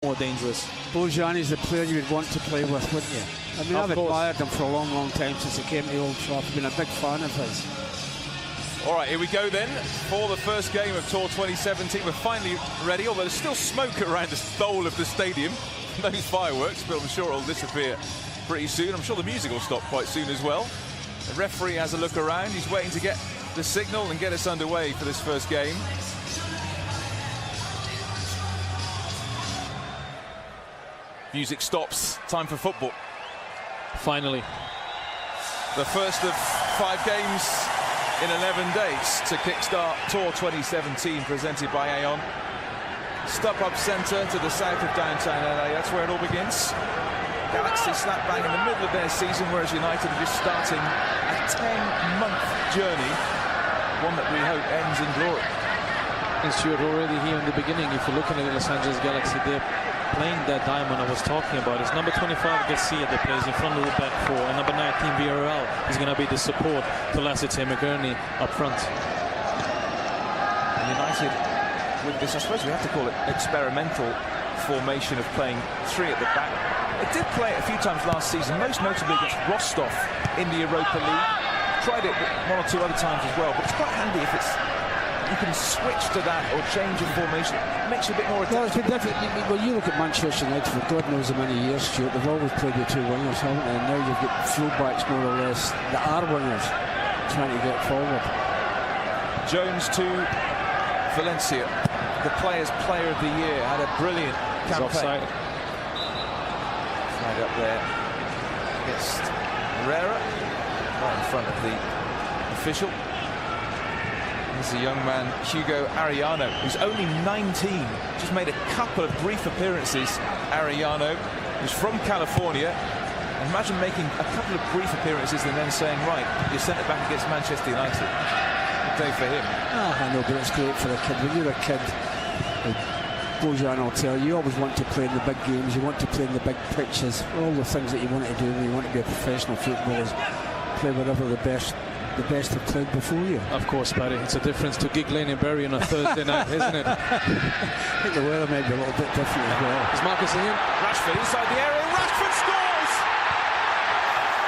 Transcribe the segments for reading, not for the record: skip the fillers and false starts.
more dangerous. Bojani's the player you would want to play with, wouldn't you? I mean, I've admired him for a long, long time since he came to Old Trafford. I've been a big fan of his. All right, here we go then for the first game of Tour 2017. We're finally ready, although there's still smoke around the bowl of the stadium. No fireworks, but I'm sure it'll disappear pretty soon. I'm sure the music will stop quite soon as well. The referee has a look around. He's waiting to get the signal and get us underway for this first game. Music stops. Time for football. Finally. The first of 5 games in 11 days to kickstart Tour 2017, presented by Aon. StubHub Centre to the south of downtown LA. That's where it all begins. Galaxy slap bang in the middle of their season, whereas United are just starting a 10-month journey, one that we hope ends in glory. And Stuart, already here in the beginning, if you're looking at the Los Angeles Galaxy, they're playing that diamond I was talking about. It's number 25 Garcia that plays in front of the back four, and number 19 Villarreal is going to be the support to Lassiter McGurney up front. United, with this, I suppose we have to call it experimental formation of playing 3 at the back. It did play it a few times last season, most notably against Rostov in the Europa League. Tried it 1 or 2 other times as well, but it's quite handy if you can switch to that or change your formation. It makes you a bit more Well, it's been different. When you look at Manchester United for God knows how many years, Stuart, they've always played with 2 wingers, haven't they? And now you've got fullbacks more or less that are wingers trying to get forward. Jones to Valencia, the Players' Player of the Year, had a brilliant campaign. Offside. Flag up there against Herrera, right in front of the official. There's a young man, Hugo Arellano, who's only 19, just made a couple of brief appearances. Arellano, who's from California. Imagine making a couple of brief appearances and then saying, right, you're sent it back against Manchester United. Good day for him. I know, but it's great for a kid. When you're a kid, Bojan will tell you, you always want to play in the big games, you want to play in the big pitches, all the things that you want to do when you want to be a professional footballer, play whatever the best have played before you. Of course, Paddy. It's a difference to Gig Lane and Bury on a Thursday night, isn't it? I think the weather might be a little bit different as well. Is Marcus in? Rashford inside the area. Rashford scores!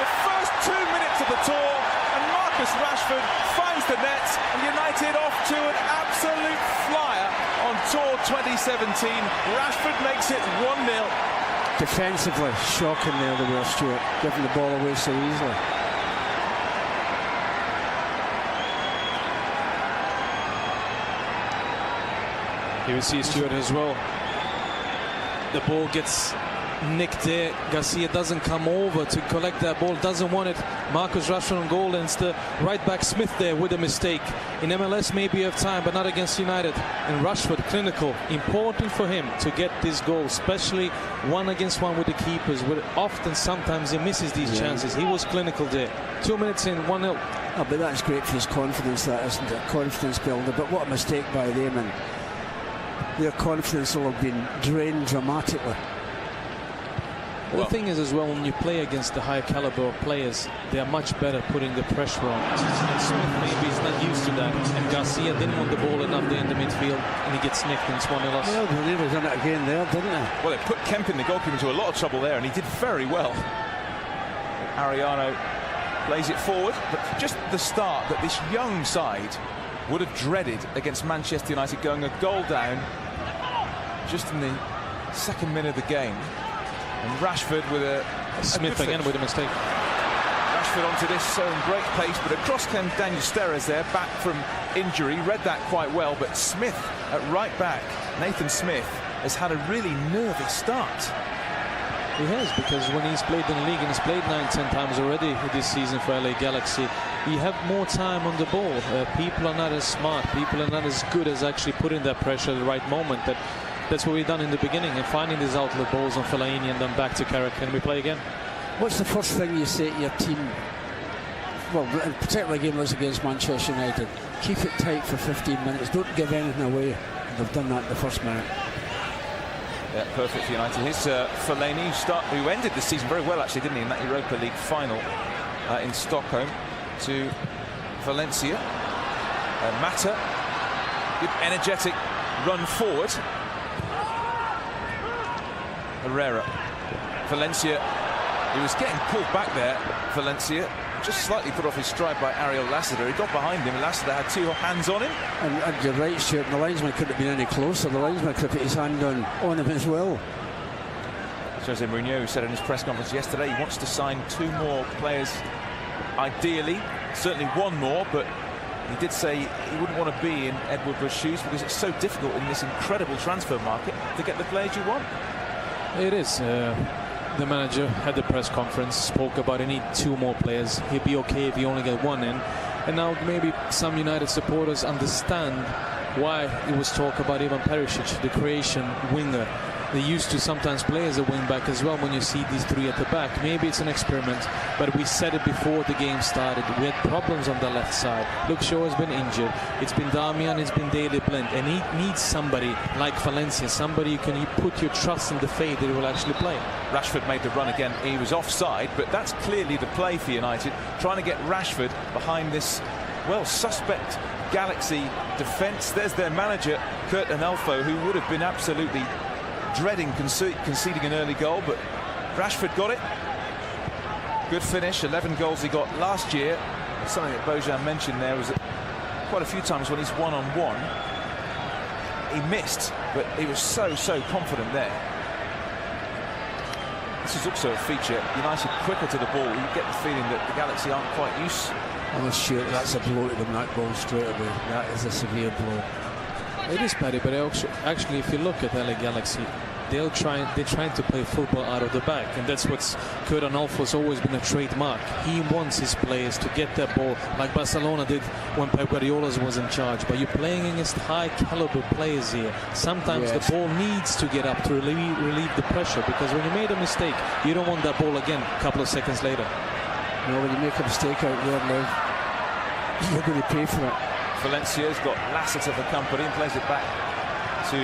The first 2 minutes of the tour, and Marcus Rashford finds the net, and United off to an absolute flyer on Tour 2017. Rashford makes it 1-0. Defensively, shocking there they were, Stuart, giving the ball away so easily. Here we see Stuart as well. The ball gets nicked there. Garcia doesn't come over to collect that ball, doesn't want it. Marcus Rashford on goal, and it's the right back Smith there with a mistake. In MLS maybe you have time, but not against United. And Rashford, clinical, important for him to get this goal, especially 1-against-1 with the keepers, where often sometimes he misses these chances. He was clinical there. 2 minutes in, 1-0. Oh, but that's great for his confidence, that isn't it? Confidence builder, but what a mistake by them, and their confidence will have been drained dramatically. Well, the thing is as well, when you play against the higher caliber of players, they are much better putting the pressure on. And Smith maybe is not used to that. And Garcia didn't want the ball enough there in the midfield, and he gets nicked, and it's 1-0 loss. Well, they never done it again there, didn't they? Well, it put Kempin, the goalkeeper, into a lot of trouble there, and he did very well. Arellano plays it forward, but just the start that this young side would have dreaded against Manchester United, going a goal down just in the 2nd minute of the game. And Rashford with a Smith again with a mistake. Rashford onto this, so in great pace, but across came Daniel Steres there, back from injury. Read that quite well, but Smith at right back, Nathan Smith, has had a really nervous start. He has, because when he's played in the league, and he's played 9-10 times already this season for LA Galaxy, you have more time on the ball. People are not as smart, people are not as good as actually putting that pressure at the right moment. That's what we've done in the beginning, and finding these outlet balls on Fellaini and then back to Carrick, and we play again. What's the first thing you say to your team? Well, particularly a game like against Manchester United. Keep it tight for 15 minutes. Don't give anything away. They've done that in the first minute. Yeah, perfect for United. Here's Fellaini, who ended the season very well, actually, didn't he, in that Europa League final in Stockholm, to Valencia. Mata, good energetic run forward. Herrera. Valencia, he was getting pulled back there. Valencia just slightly put off his stride by Ariel Lassiter. He got behind him, and Lassiter had 2 hands on him. And you're right, Stuart, the linesman couldn't have been any closer. The linesman could have put his hand on him as well. Jose Mourinho said in his press conference yesterday he wants to sign 2 more players, ideally, certainly 1 more, but he did say he wouldn't want to be in Ed Woodward's shoes because it's so difficult in this incredible transfer market to get the players you want. It is. The manager had the press conference, spoke about he need 2 more players. He'd be okay if he only get 1 in. And now maybe some United supporters understand why it was talk about Ivan Perisic, the Croatian winger. They used to sometimes play as a wing back as well when you see these 3 at the back. Maybe it's an experiment, but we said it before the game started. We had problems on the left side. Luke Shaw has been injured. It's been Damian, it's been Daley Blind, and he needs somebody like Valencia, somebody you can put your trust in the faith that he will actually play. Rashford made the run again. He was offside, but that's clearly the play for United, trying to get Rashford behind this, well, suspect Galaxy defence. There's their manager, Kurt Anelfo, who would have been absolutely dreading conceding an early goal, but Rashford got it. Good finish. 11 goals he got last year. Something that Bojan mentioned there was that quite a few times when he's one-on-one he missed, but he was so confident there. This is also a feature. United quicker to the ball. You get the feeling that the Galaxy aren't quite used. Oh, sure, that's a blow to them, that ball straight away. That is a severe blow. It is, Paddy, but actually, if you look at LA Galaxy, they're trying to play football out of the back, and that's what's Kurt Anelfo's always been a trademark. He wants his players to get that ball like Barcelona did when Pep Guardiola was in charge. But you're playing against high-caliber players here. Sometimes the ball needs to get up to relieve the pressure, because when you made a mistake, you don't want that ball again a couple of seconds later. No, when you make a mistake out there now, you're going to pay for it. Valencia's got Lassiter for company and plays it back to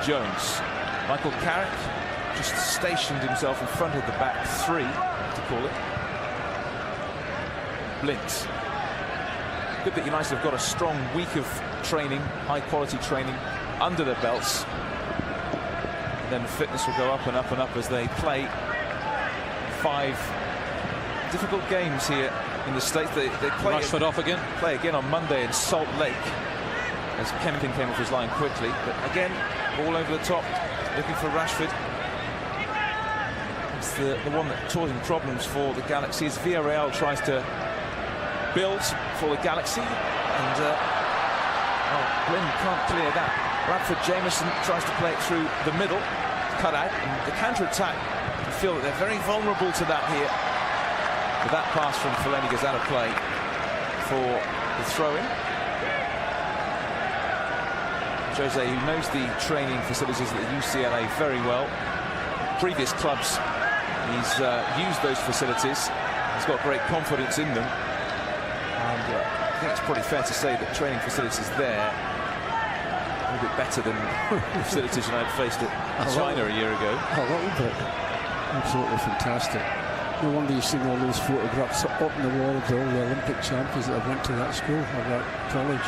Jones. Michael Carrick just stationed himself in front of the back 3, to call it. Blint. Good that United have got a strong week of training, high quality training under their belts. And then fitness will go up and up and up as they play 5 difficult games here in the States. They play Rashford off again. Play again on Monday in Salt Lake as Kempkin came off his line quickly. But again, all over the top, looking for Rashford. It's the one that causing problems for the Galaxy as Villarreal tries to build for the Galaxy. And Glynn can't clear that. Bradford Jameson tries to play it through the middle, cut out, and the counter-attack. You feel that they're very vulnerable to that here. But that pass from Fellaini goes out of play for the throw-in. Jose, who knows the training facilities at the UCLA very well. Previous clubs, he's used those facilities. He's got great confidence in them. And I think it's probably fair to say that training facilities there are a little bit better than the facilities United faced at China a year ago. A little bit. Absolutely fantastic. No wonder you've seen all those photographs up in the wall of all the Olympic champions that have went to that school or that college.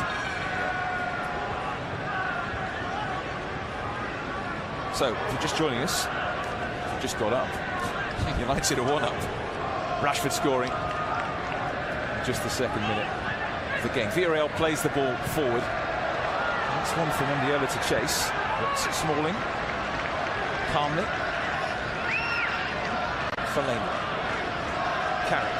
So, if you're just joining us, if you just got up, United are 1-up. Rashford scoring in just the 2nd minute of the game. Villarreal plays the ball forward. That's one for Mendiola to chase. But Smalling, calmly. Fellaini. Carrick.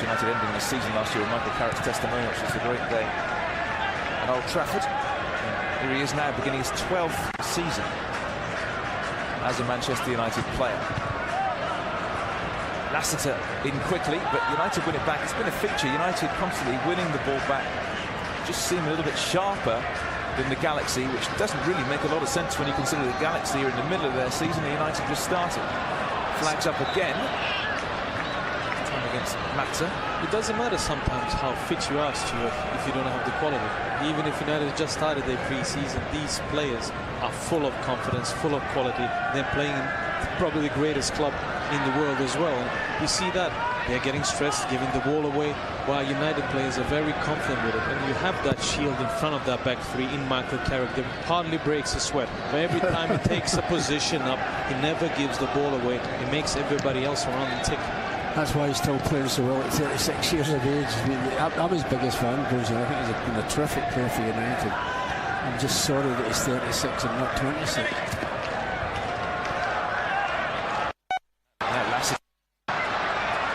United ending the season last year with Michael Carrick's testimonial, which was a great day at Old Trafford. And here he is now beginning his 12th season as a Manchester United player. Lassiter in quickly, but United win it back. It's been a feature. United constantly winning the ball back. Just seem a little bit sharper than the Galaxy, which doesn't really make a lot of sense when you consider the Galaxy are in the middle of their season and United just started. Flags up again. Time against Mata. It doesn't matter sometimes how fit you are, Stuart, if you don't have the quality. Even if United just started their pre-season, these players are full of confidence, full of quality. They're playing in probably the greatest club in the world as well. And you see that They're getting stressed, giving the ball away, while United players are very confident with it. And you have that shield in front of that back three in Michael Carrick that hardly breaks a sweat. Every time he takes a position up, he never gives the ball away. He makes everybody else around him tick. That's why he's still playing so well at 36 years of age. I mean, I'm his biggest fan, Bojan. I think he's been a terrific player for United. I'm just sorry that he's 36 and not 26.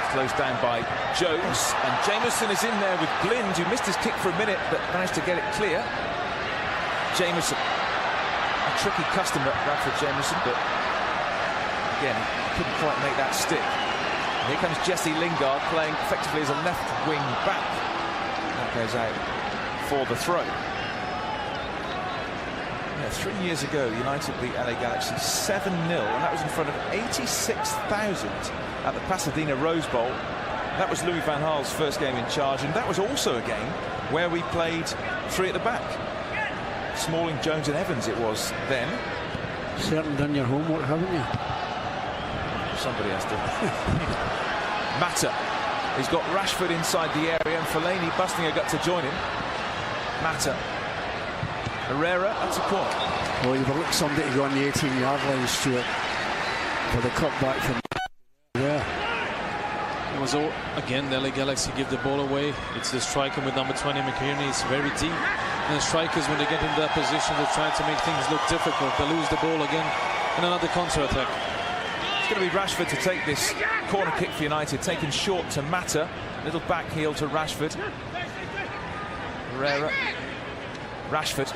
Closed down by Jones, and Jameson is in there with Blind, who missed his kick for a minute but managed to get it clear. Jameson, a tricky customer, Bradford Jameson, but again, he couldn't quite make that stick. And here comes Jesse Lingard playing effectively as a left wing back. That goes out for the throw. Yeah, 3 years ago, United beat LA Galaxy 7-0, and that was in front of 86,000 at the Pasadena Rose Bowl. That was Louis van Gaal's first game in charge, and that was also a game where we played three at the back. Smalling, Jones and Evans it was then. Certainly done your homework, haven't you? Somebody has to. Mata. He's got Rashford inside the area and Fellaini busting a gut to join him. Mata. Herrera, that's a corner. Well, you've looked somebody to go on the 18-yard line, Stuart, for the cutback from there. It was all, again, the LA Galaxy give the ball away. It's the striker with number 20, McKierney. It's very deep. And the strikers, when they get into that position, they're trying to make things look difficult. They lose the ball again and another counter-attack. It's going to be Rashford to take this corner kick for United, taken short to Mata. Little back heel to Rashford. Herrera. Rashford.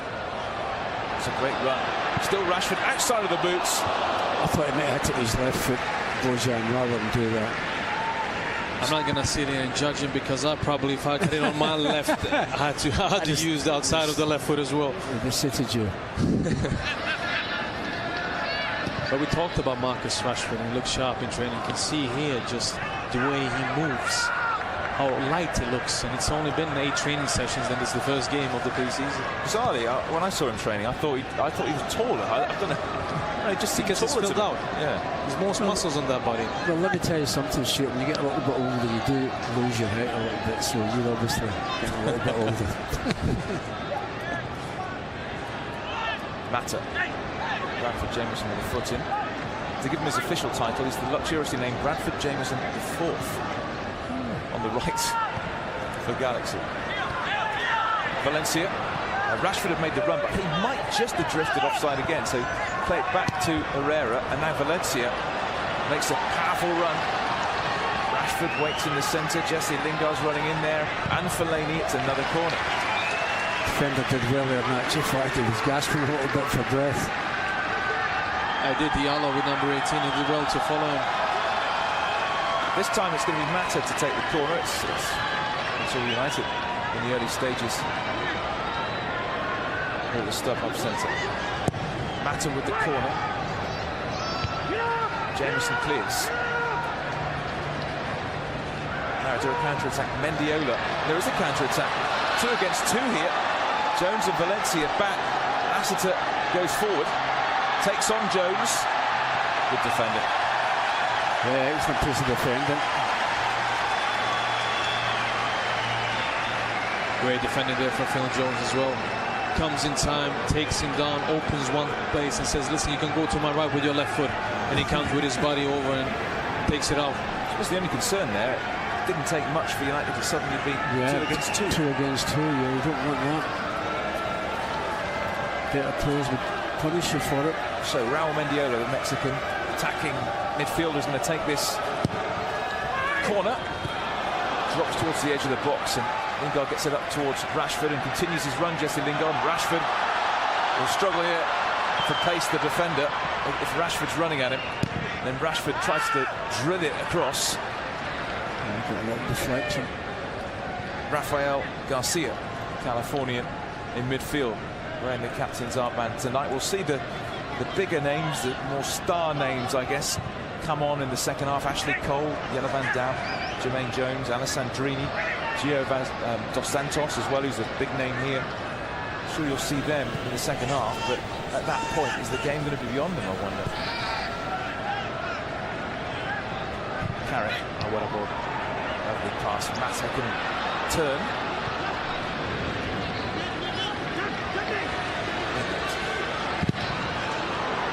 It's a great run. Still Rashford outside of the boots. I thought he might have hit his left foot, Bojan, rather than do that. I'm not going to sit here and judge him, because I probably, if I had it on my left, I had to use the outside of the left foot as well. They visited you. But we talked about Marcus Rashford, and he looks sharp in training. You can see here just the way he moves, how light he looks, and it's only been 8 training sessions, and it's the first game of the preseason. Bizarrely, when I saw him training, I thought he was taller. I don't know. Just because it's filled out. Yeah, there's more muscles on that body. Well, let me tell you something, Stuart. When you get a little bit older, you do lose your height a little bit. So you're obviously getting a little bit older. Mata. Bradford Jameson with a foot in. To give him his official title, he's the luxuriously named Bradford Jameson IV on the right for Galaxy. Valencia. Rashford had made the run, but he might just have drifted offside again. So play it back to Herrera, and now Valencia makes a powerful run. Rashford waits in the centre. Jesse Lingard's running in there, and Fellaini. It's another corner. Defender did well there, Matt. In fact, he was gasping a little bit for breath. I did Diallo with number 18. He did well to follow him. This time it's going to be Mata to take the corner. It's all United in the early stages. All the stuff up centre. Mata with the corner. Jameson clears. Now to a counter-attack. Mendiola. There is a counter-attack. 2 against 2 here. Jones and Valencia back. Lassiter goes forward. Takes on Jones. Good defender. Yeah, excellent piece of defending. Great defending there from Phil Jones as well. Comes in time, takes him down, opens one place and says, listen, you can go to my right with your left foot. And he comes with his body over and takes it out. That was the only concern there. It didn't take much for United to suddenly be 2 against 2. 2 against 2, yeah, you don't want that. Better players would punish you for it. So Raul Mendiola, the Mexican attacking midfielder, is going to take this corner. Drops towards the edge of the box, and Lingard gets it up towards Rashford and continues his run. Jesse Lingard. Rashford will struggle here to pace the defender. If Rashford's running at him, then Rashford tries to drill it across. Got a lot of deflection. Rafael Garcia, Californian, in midfield, wearing the captain's armband tonight. We'll see the bigger names, the more star names, I guess, come on in the second half. Ashley Cole, Yella Van Dam, Jermaine Jones, Alessandrini, Gio Dos Santos as well, who's a big name here. I'm sure you'll see them in the second half, but at that point, is the game going to be beyond them, I wonder? Carrick, I went aboard. Lovely pass. Mata can turn.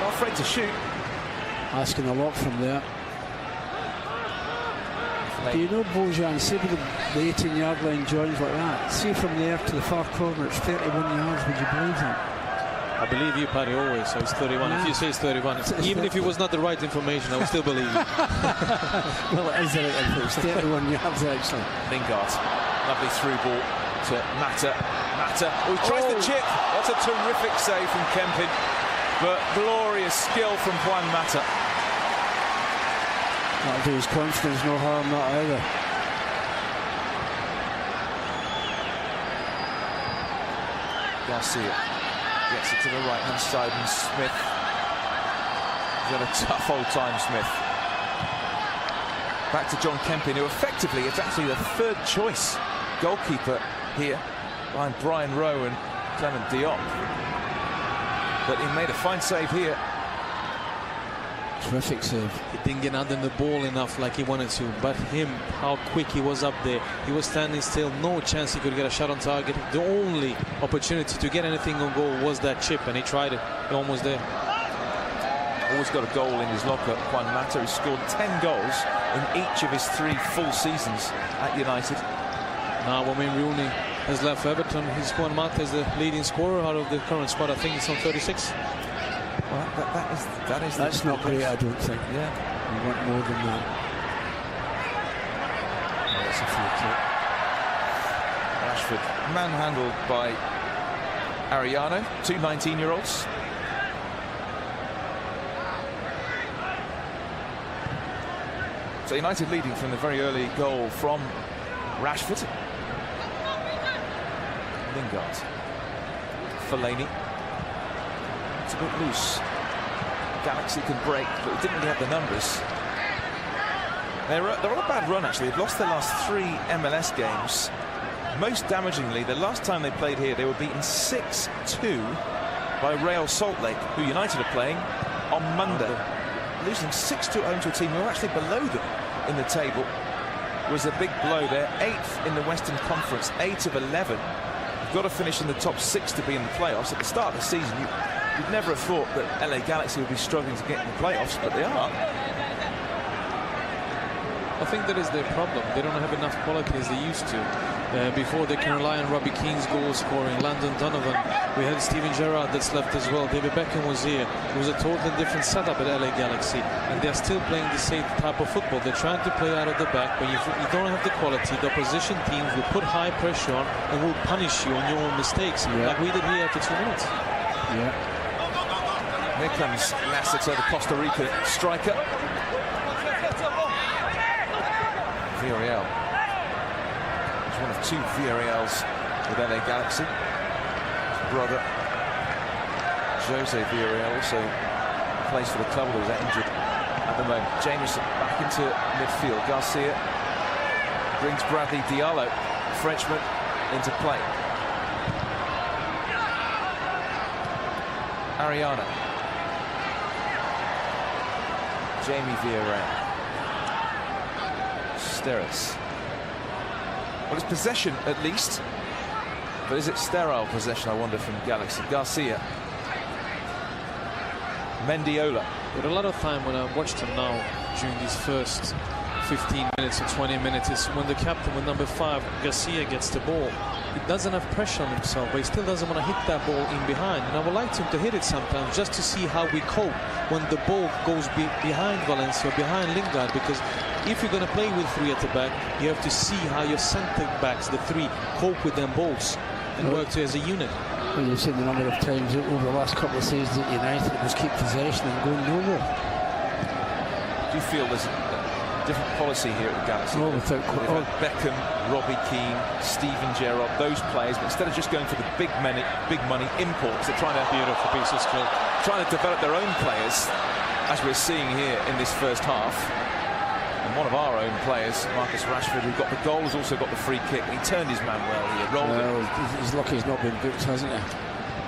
Not afraid to shoot. Asking a lot from there. Do you know, Bojan, see with the 18-yard line joins like that, see from there to the far corner, it's 31 yards, would you believe that? I believe you, Paddy, always, so it's 31. Nah. If you say it's 31, even if it was not the right information, I would still believe you. Well, it is the right info. It's 31 yards, actually. Lingard, lovely through ball to Mata. Oh, he tries the chip. That's a terrific save from Kempin, but glorious skill from Juan Mata. That'll do his confidence no harm, that either. Garcia gets it to the right-hand side, and Smith. He's had a tough old time, Smith. Back to John Kempin, who effectively is actually the third choice goalkeeper here, behind Brian Rowe and Clement Diop. But he made a fine save here. Terrific save. He didn't get under the ball enough like he wanted to, but how quick he was up there. He was standing still, no chance he could get a shot on target. The only opportunity to get anything on goal was that chip, and he tried it. Almost there. Always got a goal in his locker. Juan Mata, who scored 10 goals in each of his 3 full seasons at United. Now, when Wayne Rooney has left Everton, Juan Mata is the leading scorer out of the current squad. I think it's on 36. Well, That's not great, I don't think. Yeah. You want more than that. Oh, that's a free kick. Rashford manhandled by Ariano, 2 19-year-olds. So United leading from the very early goal from Rashford. Lingard. Fellaini. It's a bit loose. Galaxy can break, but it didn't really have the numbers. They're on a bad run, actually. They've lost their last 3 MLS games. Most damagingly, the last time they played here, they were beaten 6-2 by Real Salt Lake, who United are playing on Monday. Losing 6-2 home to a team who are actually below them in the table was a big blow. They're 8th in the Western Conference, 8 of 11. You've got to finish in the top 6 to be in the playoffs. At the start of the season, you'd never have thought that LA Galaxy would be struggling to get in the playoffs, but they are. I think that is their problem. They don't have enough quality as they used to. Before they can rely on Robbie Keane's goal scoring, Landon Donovan. We had Steven Gerrard that's left as well. David Beckham was here. It was a totally different setup at LA Galaxy, and they're still playing the same type of football. They're trying to play out of the back, but you don't have the quality. The opposition teams will put high pressure on and will punish you on your own mistakes, like we did here after 2 minutes. Yeah. Here comes Lassiter, the Costa Rica striker. Villarreal. He's one of 2 Villarreals with LA Galaxy. His brother, Jose Villarreal, also plays for the club, although he's injured at the moment. Jameson back into midfield. Garcia brings Bradley Diallo, Frenchman, into play. Ariana. Jamie Villarreal. Steres. Well, it's possession at least, but is it sterile possession, I wonder, from Galaxy? Garcia. Mendiola. But a lot of time when I watched him now during these first 15 minutes or 20 minutes is when the captain with number 5, Garcia, gets the ball. He doesn't have pressure on himself, but he still doesn't want to hit that ball in behind. And I would like him to hit it sometimes just to see how we cope when the ball goes behind Valencia, behind Lingard, because if you're going to play with 3 at the back, you have to see how your centre backs, the 3, cope with them balls and work as a unit. Well, you've seen the number of times over the last couple of seasons at United it was keep possession and go nowhere. Do you feel there's a different policy here at the Galaxy? Oh, without Beckham, Robbie Keane, Steven Gerrard, those players, but instead of just going for the big money imports, they're trying to Beautiful piece of skill. trying to develop their own players, as we're seeing here in this first half. And one of our own players, Marcus Rashford, who got the goal, has also got the free kick. He turned his man well here, rolled it. He's lucky he's not been booked, hasn't he?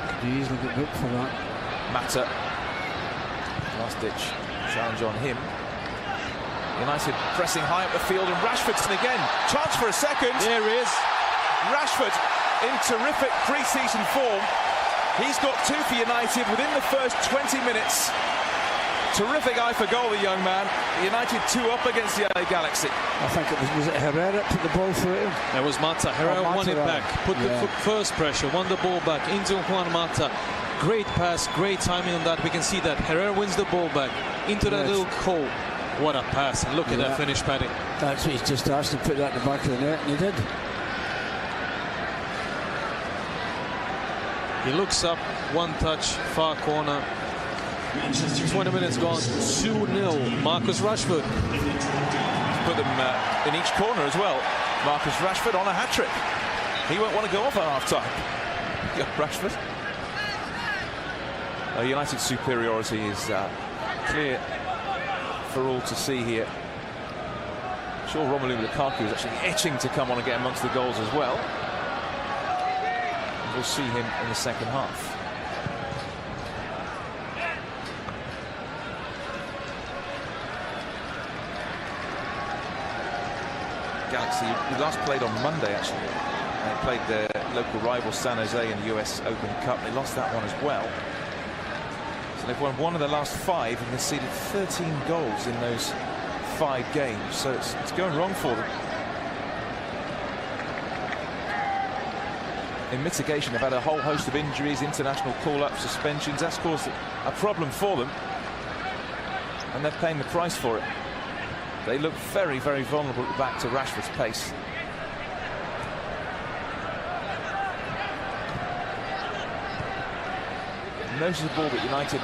Could you easily get booked for that? Mata. Last ditch challenge on him. United pressing high up the field, and Rashford's again. Chance for a second. There he is. Rashford in terrific pre-season form. He's got 2 for United within the first 20 minutes. Terrific eye for goal, the young man. United 2 up against the LA Galaxy. I think was it Herrera that put the ball through him? That was Mata. Herrera won it back, put the first pressure, won the ball back into Juan Mata. Great pass, great timing on that. We can see that Herrera wins the ball back into that little hole. What a pass, and look at that finish, Paddy. That's what he's just asked to put that in the back of the net, and he did. He looks up, one touch, far corner. 20 minutes gone, 2-0. Marcus Rashford. Put them in each corner as well. Marcus Rashford on a hat-trick. He won't want to go off at half-time. Rashford. United's superiority is clear for all to see here. I'm sure Romelu Lukaku is actually itching to come on and get amongst the goals as well. We'll see him in the second half. Galaxy, who last played on Monday actually. They played their local rival San Jose in the US Open Cup. They lost that one as well. So they've won 1 of the last 5 and conceded 13 goals in those 5 games. So it's going wrong for them. In mitigation, they've had a whole host of injuries, international call-ups, suspensions. That's caused a problem for them, and they're paying the price for it. They look very, very vulnerable back to Rashford's pace. Noticeable that United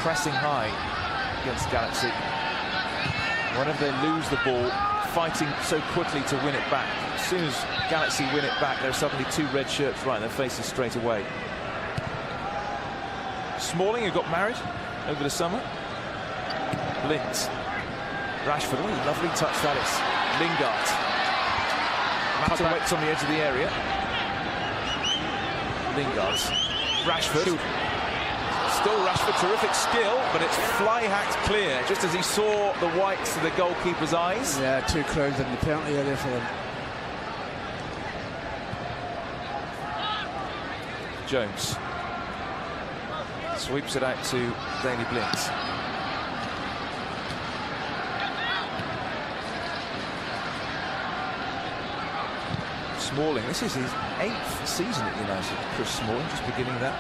pressing high against Galaxy. Whenever they lose the ball, fighting so quickly to win it back. As soon as Galaxy win it back, there are suddenly 2 red shirts right in their faces straight away. Smalling, who got married over the summer. Blind. Rashford, oh, lovely touch that is. Lingard. Mata waits on the edge of the area. Lingard. Rashford. Still Rashford, terrific skill, but it's fly-hacked clear, just as he saw the whites of the goalkeeper's eyes. Yeah, 2 crowds in the penalty area for them. Jones. Sweeps it out to Daley Blind. Smalling, this is his 8th season at United. Chris Smalling just beginning that.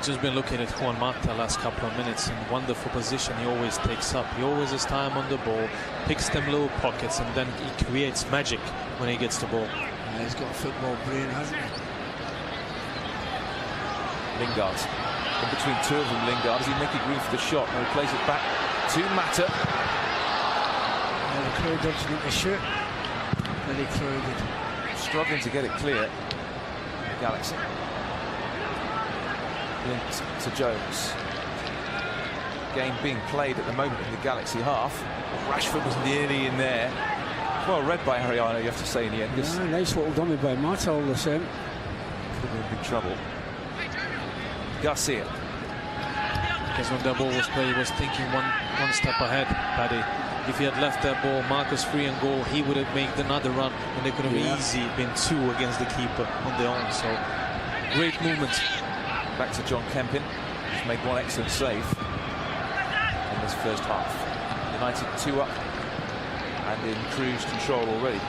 Just been looking at Juan Mata last couple of minutes. In wonderful position he always takes up. He always has time on the ball, picks them little pockets, and then he creates magic when he gets the ball. Yeah, he's got a football brain, hasn't he? Lingard. In between 2 of them, Lingard, as he making room for the shot, and he plays it back to Mata. Yeah, the crowd doesn't want to shoot. Very crowded. Struggling to get it clear. Galaxy. Linked to Jones. Game being played at the moment in the Galaxy half. Rashford was nearly in there. Well read by Ariano, you have to say, in the end. Yeah, nice little dummy by Mata all the same. Could be in big trouble. Garcia. Because when that ball was played, he was thinking one step ahead, Paddy. If he had left that ball, Marcus free and goal, he would have made another run, and they could have easily been 2 against the keeper on their own. So great movement. Back to John Kempin, who's made 1 excellent save in this first half. United 2 up and in cruise control already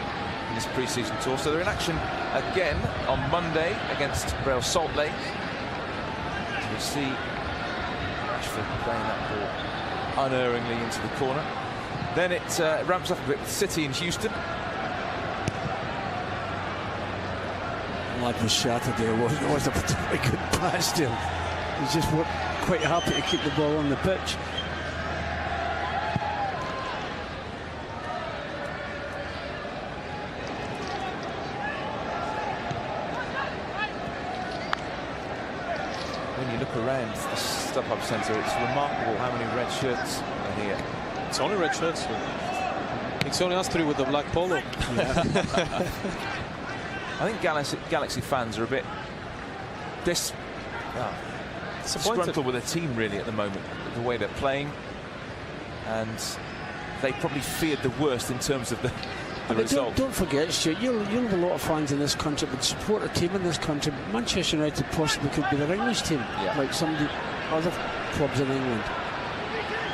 in this pre-season tour. So they're in action again on Monday against Real Salt Lake. We see Rashford playing that ball unerringly into the corner. Then it ramps up a bit with City in Houston. Lad was shattered there. It wasn't a particularly good pass to him. He's just quite happy to keep the ball on the pitch. When you look around the StubHub Centre, it's remarkable how many red shirts are here. It's only red shirts. It's only us 3 with the black polo. Yeah. I think Galaxy fans are a bit disgruntled with their team really at the moment, the way they're playing, and they probably feared the worst in terms of the result. Don't forget, Stuart, you'll have a lot of fans in this country that support a team in this country. Manchester United possibly could be their English team, like some of the other clubs in England.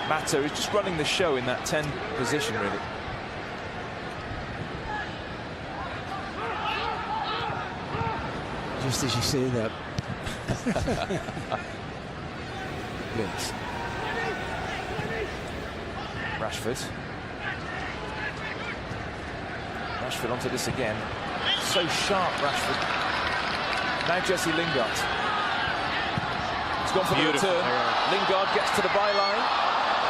Mato is just running the show in that 10 position, really. Just as you say that. Vince. Rashford onto this again. So sharp, Rashford. Now Jesse Lingard. He's gone for the return. Lingard gets to the byline.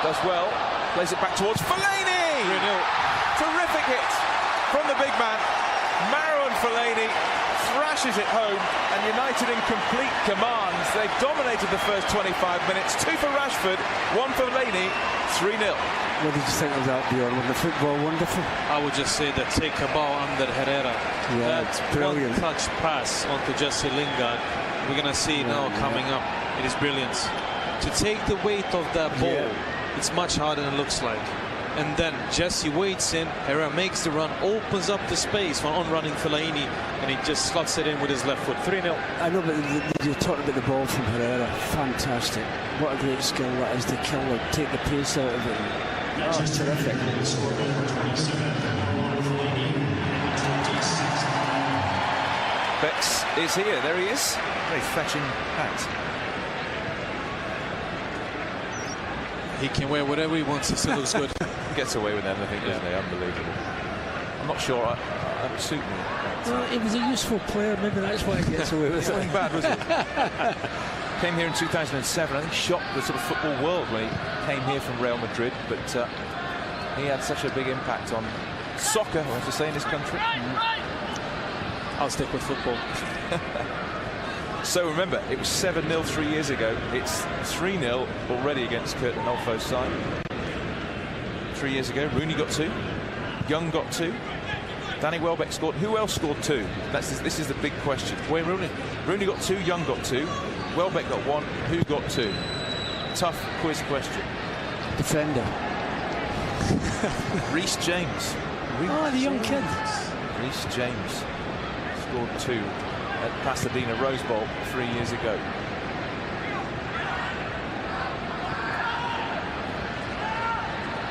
Does well. Plays it back towards Fellaini. 3-0. Terrific hit from the big man. Marouane Fellaini thrashes it home, and United in complete command. They've dominated the first 25 minutes. 2 for Rashford, 1 for Fellaini, 3-0. What did you think of that, Bjorn? Was the football wonderful? I would just say that take a ball under Herrera. Yeah, That's brilliant. one touch pass onto Jesse Lingard. We're going to see now coming up. It is brilliant. To take the weight of that ball, it's much harder than it looks like. And then Jesse waits in, Herrera makes the run, opens up the space for on-running Fellaini, and he just slots it in with his left foot. 3-0. I know, but you talked about the ball from Herrera. Fantastic. What a great skill that is to kill it, take the pace out of it. Oh, it's terrific. Bex is here. There he is. Very fetching hat. He can wear whatever he wants. He still looks good. Gets away with everything, doesn't he? Unbelievable. I'm not sure that would suit me. Well, he was a useful player. Maybe that's why he gets away with it. Nothing bad, was it? Came here in 2007. I think shocked the sort of football world when he came here from Real Madrid. But he had such a big impact on soccer, I have to say, in this country. I'll stick with football. So remember, it was 7-0 3 years ago. It's 3-0 already against Kurt Nolfo's side. 3 years ago, Rooney got 2, Young got 2, Danny Welbeck scored. Who else scored 2? This is the big question. Wayne Rooney. Rooney got 2, Young got 2, Welbeck got 1. Who got 2? Tough quiz question. Defender. Reece James. The young kid. Reece James scored 2 at Pasadena Rose Bowl 3 years ago.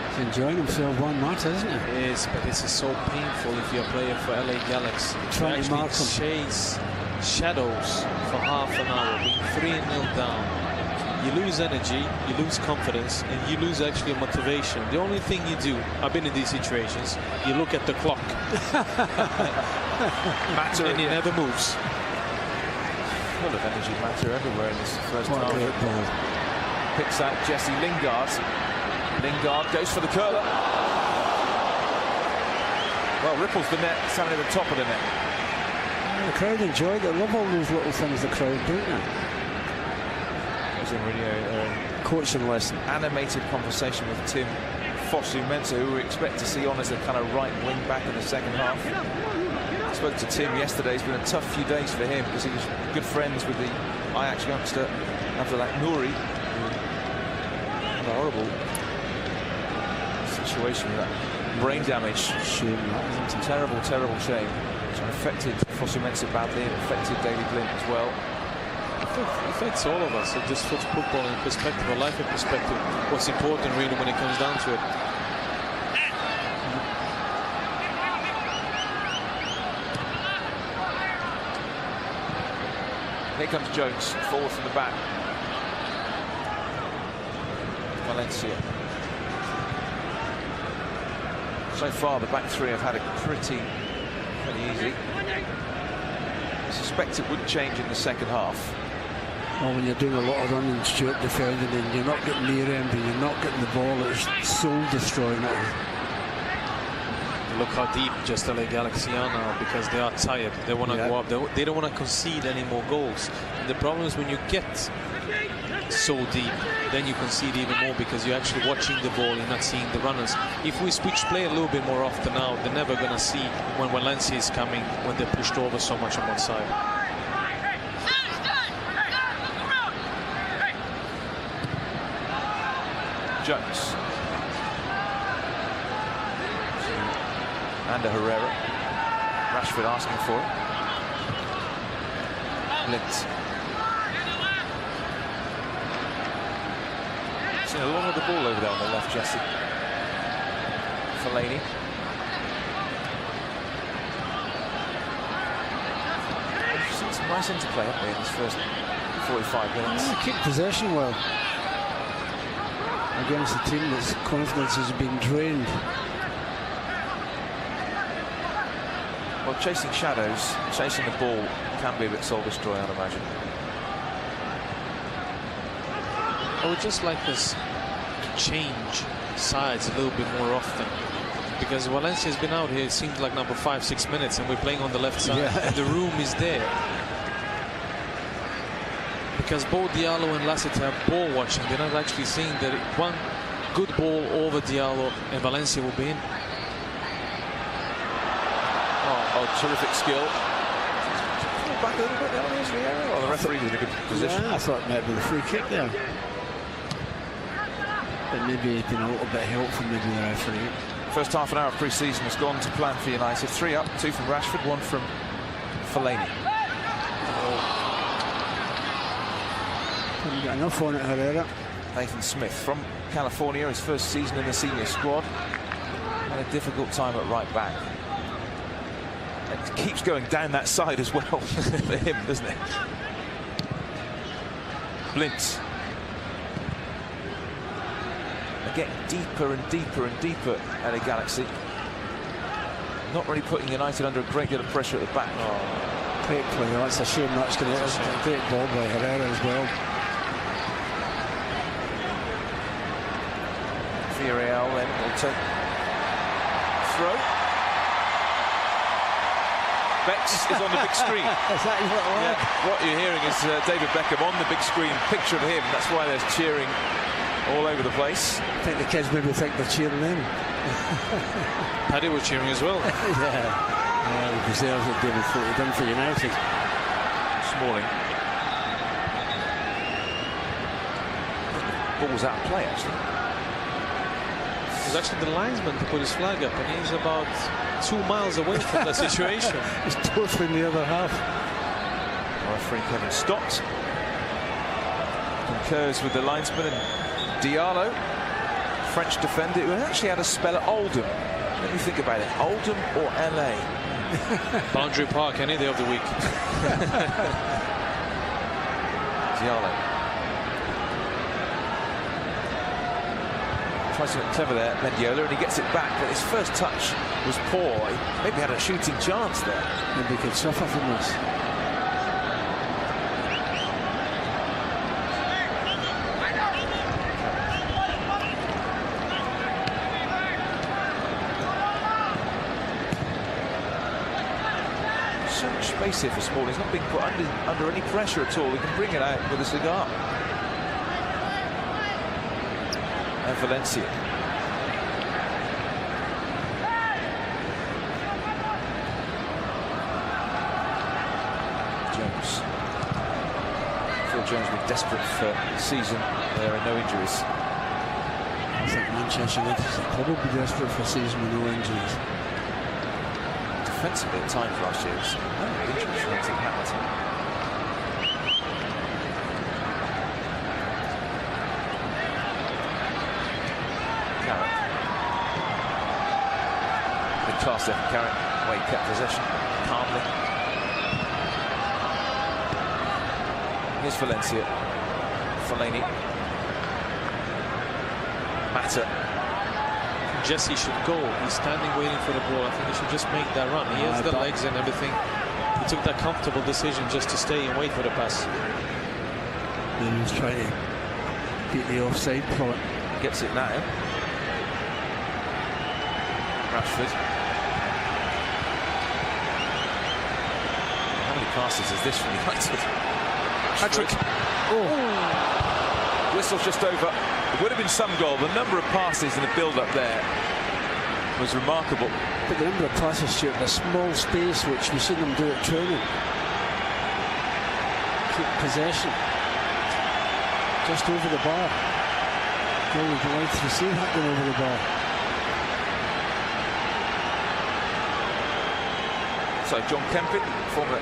He's enjoying himself one match, isn't he? It is, but this is so painful if you're a player for LA Galaxy. Trying to mark him. Chase shadows for half an hour, being 3-0 down. You lose energy, you lose confidence, and you lose actually motivation. The only thing you do, I've been in these situations, you look at the clock. Matter and he never moves. Full of energy, Matter everywhere in this first What a half. great ball. Picks out Jesse Lingard. Lingard goes for the curler. Well, ripples the net, standing at the top of the net. The crowd enjoyed it. I love all those little things the crowd do. It was a really Coaching lesson. animated conversation with Tim Fosu-Mensah, who we expect to see on as a kind of right wing back in the second half. I spoke to Tim yesterday. It's been a tough few days for him because he was good friends with the Ajax youngster Abdullah Nouri, who had a horrible situation with that brain damage. Shame that, isn't it? Terrible, terrible shame. Which affected Fosu-Mensah badly and affected Daley Blind as well. It affects all of us. It just puts football in perspective, or life in perspective. What's important really when it comes down to it. Here comes Jones, forward from the back. Valencia. So far, the back three have had it pretty easy. I suspect it would change in the second half. Well, when you're doing a lot of running, Stuart, defending, and you're not getting near end, and you're not getting the ball, it's soul destroying it. Look how deep just LA Galaxy are now, because they are tired. They want to go up. They don't want to concede any more goals. And the problem is when you get so deep, then you concede even more because you're actually watching the ball, you're not seeing the runners. If we switch play a little bit more often now, they're never going to see when Valencia is coming, when they're pushed over so much on one side. Jones. And Herrera. Rashford asking for it. Blind. Seen a lot of the ball over there on the left, Jesse. Fellaini. We've seen some nice interplay, haven't we, in this first 45 minutes? Yeah, keep possession well against a team that's confidence has been drained. Well, chasing shadows, chasing the ball can be a bit soul-destroying, I'd imagine. I would just like us to change sides a little bit more often, because Valencia's been out here, it seems like number 5-6 minutes, and we're playing on the left side. Yeah. And the room is there. Because both Diallo and Lassiter are ball watching. They're not actually seeing that one good ball over Diallo and Valencia will be in. Oh, terrific skill. Pull back a little bit down the area. Oh, the referee's in a good position. Yeah, I thought it might be the free kick there. But maybe it's been a little bit helpful, maybe the referee. First half an hour of pre-season has gone to plan for United. 3 up, 2 from Rashford, 1 from Fellaini. Haven't got enough on it, Herrera. Nathan Smith from California, his first season in the senior squad. Had a difficult time at right back. It keeps going down that side as well for him, doesn't it? Blind. They're getting deeper and deeper and deeper at a Galaxy. Not really putting United under a great deal of pressure at the back. Oh, great play. Oh, it's a shame that's going to be a great ball by Herrera as well. Villarreal then will take throw. Bex is on the big screen. Is that his little leg? Yeah, what you're hearing is David Beckham on the big screen, picture of him. That's why there's cheering all over the place. I think the kids maybe think they're cheering him. Paddy was cheering as well. Yeah, he deserves what David Footy done for United. Smalling. Ball was out of play, actually. It was actually the linesman to put his flag up, and he's about 2 miles away from the situation. He's totally in the other half. Referee Kevin Stott concurs with the linesman, and Diallo, French defender, who actually had a spell at Oldham. Let me think about it. Oldham or LA? Boundary Park any day of the week. Diallo. Tries to look clever there, Mendiola, and he gets it back, but his first touch was poor. He maybe had a shooting chance there. Maybe he could suffer from this. So much space here for Smalling. He's not being put under any pressure at all. He can bring it out with a cigar. And Valencia. Jones. Phil Jones will be desperate for the season. There are no injuries. I think Manchester United are probably desperate for a season with no injuries. Defensively at times last year, was no injuries for Anthony Hamilton. Class there from Carrick, where he kept possession calmly. Here's Valencia. Fellaini. Mata. Jesse should go. He's standing waiting for the ball. I think he should just make that run. He has the legs and everything. He took that comfortable decision just to stay and wait for the pass. And he was trying to beat the offside plot. Gets it now. Rashford. How many passes is this from United? Patrick. Oh. Whistle's just over. It would have been some goal. The number of passes and the build-up there was remarkable. But the number of passes, Stuart, in a small space, which we've seen them do at training. Keep possession. Just over the bar. Goal would like to receive that going over the bar. So John Kempin, former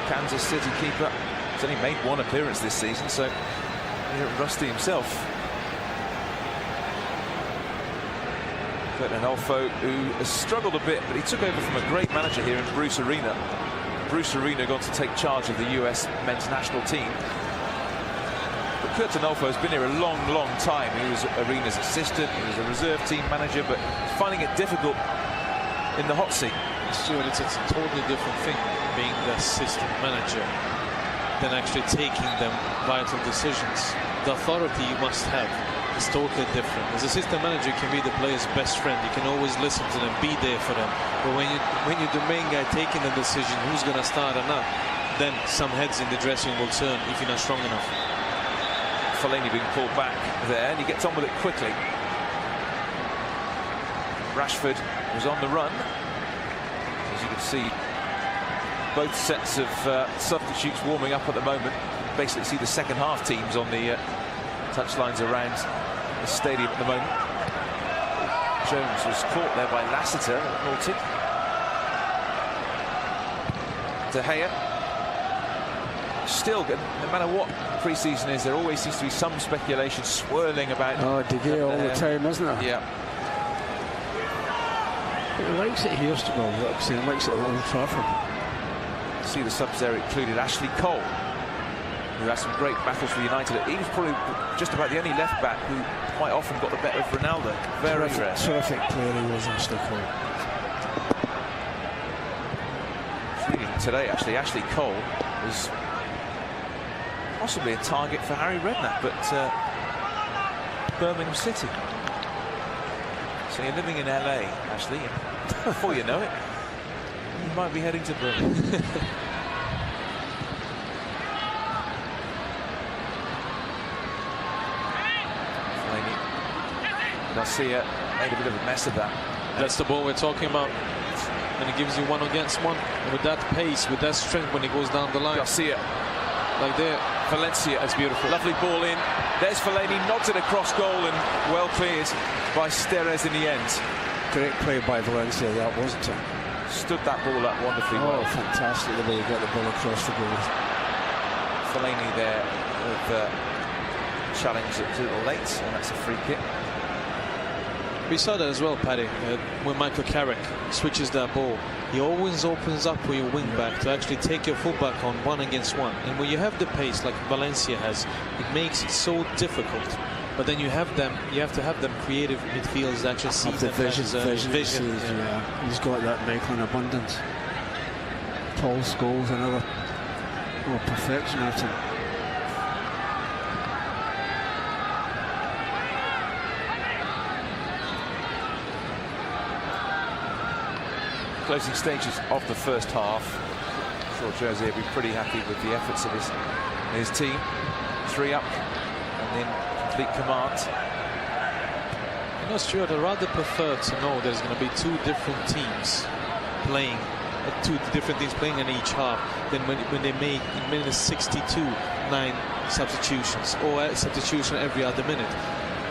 Kansas City keeper, has only made one appearance this season, so rusty himself. Kurt Arnolfo, who has struggled a bit, but he took over from a great manager here in Bruce Arena. Bruce Arena going to take charge of the US men's national team. But Kurt Arnolfo has been here a long, long time. He was Arena's assistant, he was a reserve team manager, but finding it difficult in the hot seat. Stuart, it's a totally different thing being the assistant manager than actually taking them vital decisions. The authority you must have is totally different. As assistant manager, you can be the player's best friend. You can always listen to them, be there for them. But when you're the main guy taking the decision who's going to start or not, then some heads in the dressing room will turn if you're not strong enough. Fellaini being pulled back there, and he gets on with it quickly. Rashford was on the run. As you can see, both sets of substitutes warming up at the moment. Basically see the second half teams on the touchlines around the stadium at the moment. Jones was caught there by Lassiter, halted. De Gea. Still, no matter what pre-season is, there always seems to be some speculation swirling about. Oh, De Gea all the time, isn't it? Yeah. He likes it here, Stuart. He likes it at Old Trafford. See the subs there included Ashley Cole, who has some great battles for United. He was probably just about the only left back who quite often got the better of Ronaldo. Very rare. Terrific player he was, Ashley Cole. Today, actually, Ashley Cole was possibly a target for Harry Redknapp, but Birmingham City. So you're living in LA, Ashley, and before you know it, you might be heading to Birmingham. Garcia made a bit of a mess of that. That's the ball we're talking about. And it gives you one against one. And with that pace, with that strength when he goes down the line. Garcia. Like there. Valencia. That's beautiful. Lovely ball in. There's Fellaini. Nods it across goal and well cleared by Steres in the end. Great play by Valencia, that wasn't it? Stood that ball up wonderfully well. Fantastic the way he got the ball across the goal. Fellaini there with challenge a little late, and that's a free kick. We saw that as well, Paddy, when Michael Carrick switches that ball. He always opens up for your wing back to actually take your fullback on one against one. And when you have the pace like Valencia has, it makes it so difficult. But then you have to have them creative midfielders that actually see the vision. Yeah. He's got that Michael in abundance. Paul Scholes, another perfection out of him. Closing stages of the first half. I'm sure Jose will be pretty happy with the efforts of his team. 3 up and in complete command. You know, Stuart, I'd rather prefer to know there's going to be two different teams playing, in each half than when they make in minute 62 9 substitutions or a substitution every other minute.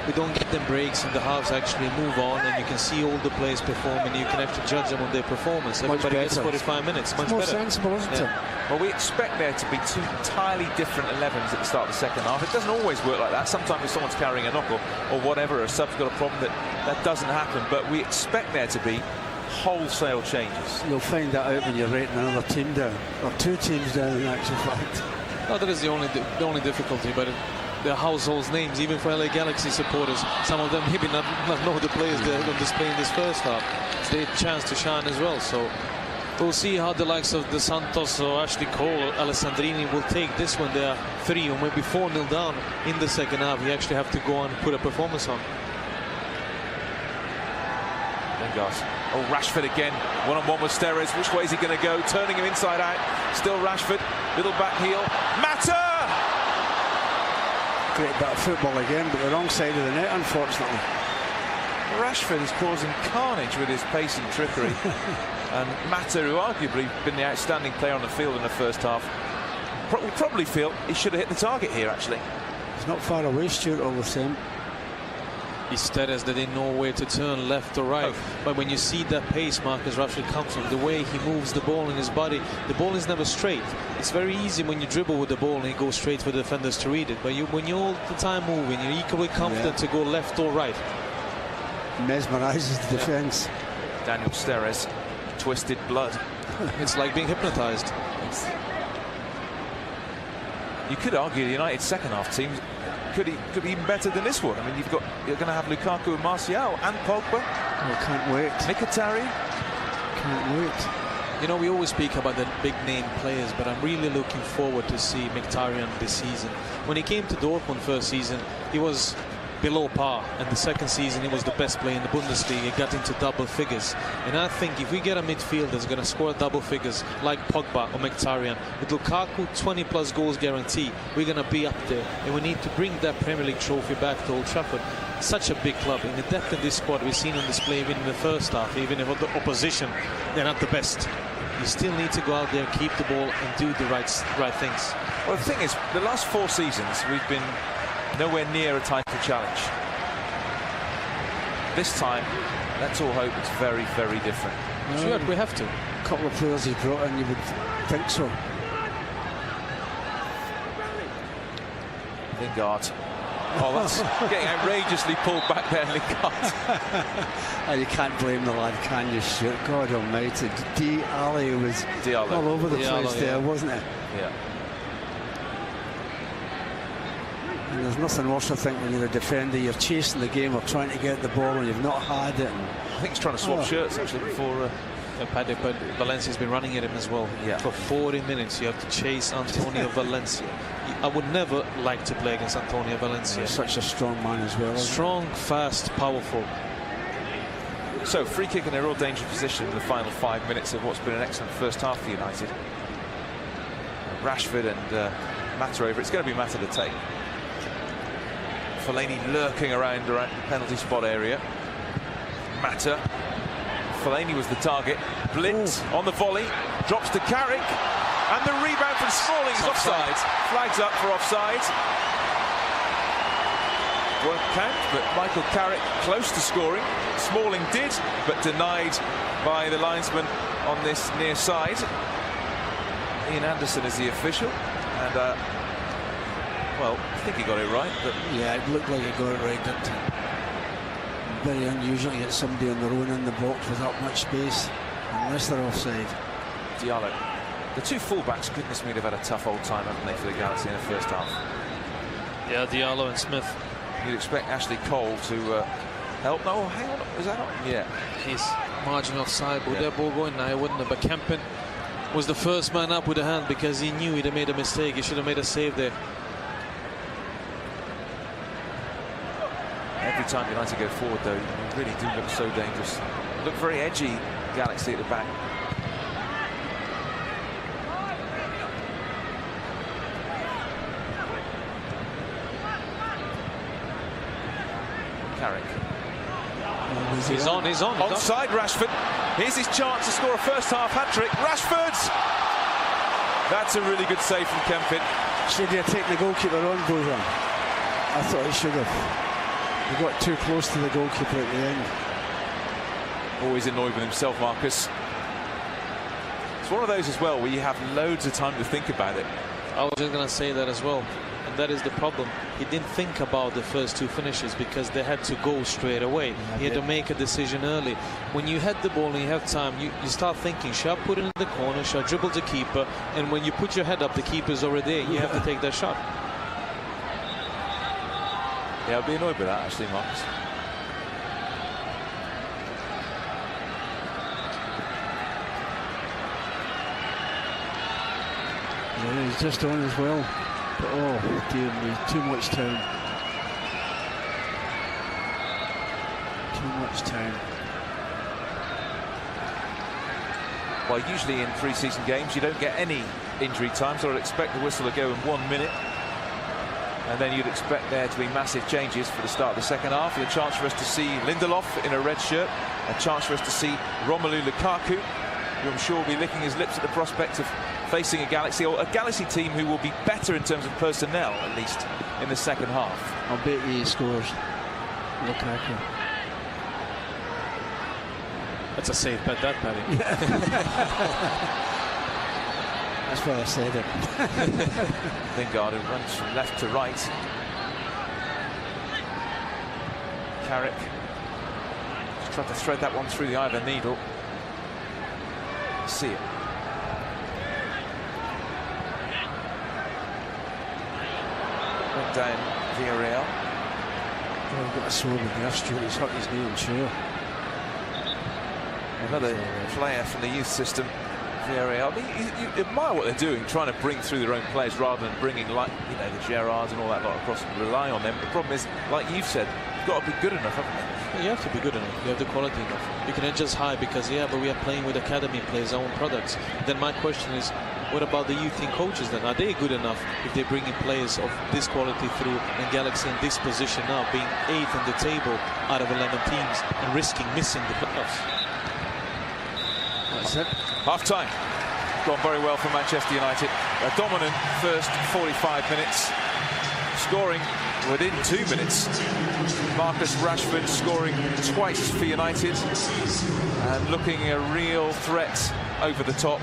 We don't get them breaks and the halves actually move on, and you can see all the players perform and you can actually judge them on their performance. Everybody gets 45 minutes. Much more better. Sensible, isn't it? Well, we expect there to be two entirely different 11s at the start of the second half. It doesn't always work like that. Sometimes if someone's carrying a knock or whatever, a sub's got a problem, that doesn't happen. But we expect there to be wholesale changes. You'll find that out when you're rating another team down, or two teams down in actual fact. No, that is the only difficulty, but the household names, even for LA Galaxy supporters, some of them maybe not know the players that are on display in this first half. It's their chance to shine as well. So we'll see how the likes of De Santos or Ashley Cole or Alessandrini will take this when they are 3 or maybe 4-0 down in the second half. You actually have to go on and put a performance on. Lingard. Oh, Rashford again. One-on-one with Steres. Which way is he going to go? Turning him inside out. Still Rashford. Little back heel. Mata! Great bit of football again, but the wrong side of the net, unfortunately. Rashford is causing carnage with his pace and trickery. And Mata, who arguably been the outstanding player on the field in the first half, probably feel he should have hit the target here, actually. He's not far away, Stuart, all the same. Instead, as they didn't know where to turn, left or right. But when you see that pace Marcus Rashford comes from, the way he moves the ball in his body, the ball is never straight. It's very easy when you dribble with the ball and you go straight for the defenders to read it. But when you're all the time moving, you're equally confident to go left or right. Mesmerises the defence. Daniel Steres, twisted blood. It's like being hypnotised. You could argue the United second half team could be even better than this one. I mean, you're going to have Lukaku and Martial and Pogba. I can't wait. Mkhitaryan. Can't wait. You know, we always speak about the big name players, but I'm really looking forward to see Mkhitaryan this season. When he came to Dortmund first season, he was below par, and the second season he was the best player in the Bundesliga. He got into double figures, and I think if we get a midfielder that's going to score double figures like Pogba or Mkhitaryan, with Lukaku 20+ goals guarantee, we're going to be up there, and we need to bring that Premier League trophy back to Old Trafford. Such a big club, and the depth of this squad we've seen on display even in the first half. Even if the opposition, they're not the best, you still need to go out there, keep the ball and do the right things. Well, the thing is, the last 4 seasons we've been nowhere near a title challenge. This time, let's all hope it's very, very different. Sure, we have to. A couple of players he's brought in, you would think so. Lingard. Oh, that's getting outrageously pulled back there, Lingard. And you can't blame the lad, can you, Stuart? God almighty. Diallo was all over the place there, wasn't it? Yeah. And there's nothing worse, I think, when you're a defender, you're chasing the game or trying to get the ball and you've not had it. I think he's trying to swap shirts actually before. But Valencia's been running at him as well. Yeah. For 40 minutes, you have to chase Antonio Valencia. I would never like to play against Antonio Valencia. He's such a strong man as well. Strong, fast, powerful. So, free kick in a real dangerous position in the final 5 minutes of what's been an excellent first half for United. Rashford and Mata over. It's going to be Mata to take. Fellaini lurking around the penalty spot area. Mata. Fellaini was the target. Blitz on the volley. Drops to Carrick. And the rebound from Smalling is offside. Flags up for offside. Won't count, but Michael Carrick close to scoring. Smalling did, but denied by the linesman on this near side. Ian Anderson is the official. And well, I think he got it right, but yeah, it looked like he got it right, didn't it? Very unusual to get somebody on their own in the box with that much space, unless they're offside. Diallo. The two fullbacks, goodness me, they've had a tough old time, haven't they, for the Galaxy in the first half? Yeah, Diallo and Smith. You'd expect Ashley Cole to help. No, hang on, is that on? Yeah. He's margin offside, but that ball going now, wouldn't it? But Kempin was the first man up with a hand because he knew he'd have made a mistake. He should have made a save there. Every time United go forward, though, you really do look so dangerous. Look very edgy, Galaxy at the back. Carrick. He's on. Onside, Rashford. Here's his chance to score a first half hat-trick. Rashford! That's a really good save from Kempin. Should he have taken the goalkeeper on, Bojan? I thought he should have. He got too close to the goalkeeper at the end. Always annoyed with himself, Marcus. It's one of those as well where you have loads of time to think about it. I was just going to say that as well. And that is the problem. He didn't think about the first two finishes because they had to go straight away. He had to make a decision early. When you head the ball and you have time, you start thinking, should I put it in the corner, should I dribble the keeper? And when you put your head up, the keeper's already there. You have to take that shot. Yeah, I'd be annoyed with that, actually, Marcus. Yeah, he's just on as well. But, oh, dear me, too much time. Too much time. Well, usually in pre-season games, you don't get any injury time, so I'd expect the whistle to go in 1 minute. And then you'd expect there to be massive changes for the start of the second half. A chance for us to see Lindelof in a red shirt. A chance for us to see Romelu Lukaku, who I'm sure will be licking his lips at the prospect of facing a Galaxy, or a Galaxy team who will be better in terms of personnel, at least in the second half. I'll bet he scores. Lukaku. That's a safe bet, that, Paddy. That's why I said it. Lingard, who runs from left to right. Carrick just tried to thread that one through the eye of a needle. See it. Went down Villarreal. I've got a sore with the Stuart. He's hurt his knee, I'm sure. Another player from the youth system, Villarreal. I mean, you admire what they're doing, trying to bring through their own players rather than bringing, like, you know, the Gerrards and all that lot across and rely on them. The problem is, like you've said, you've got to be good enough, haven't you? You have to be good enough. You have the quality enough. You cannot just hire because, yeah, but we are playing with academy players, our own products. Then my question is, what about the youth team coaches then? Are they good enough if they bring in players of this quality through, and Galaxy in this position now, being 8th on the table out of 11 teams and risking missing the playoffs? That's it. Half time. Gone very well for Manchester United. A dominant first 45 minutes. Scoring within 2 minutes. Marcus Rashford scoring twice for United and looking a real threat over the top.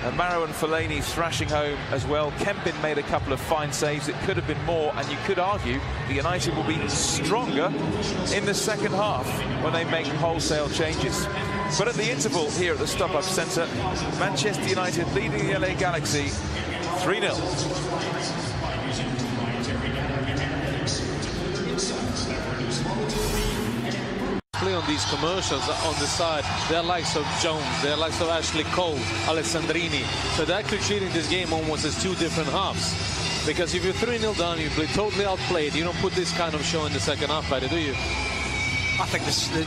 Marouane Fellaini thrashing home as well. Kempin made a couple of fine saves. It could have been more, and you could argue that United will be stronger in the second half when they make wholesale changes. But at the interval here at the StubHub Centre, Manchester United leading the LA Galaxy 3-0. Play on these commercials on the side, they're likes of Jones, they're likes of Ashley Cole, Alessandrini. So they're actually treating this game almost as two different halves. Because if you're 3-0 down, you play totally outplayed. You don't put this kind of show in the second half, Paddy, do you? I think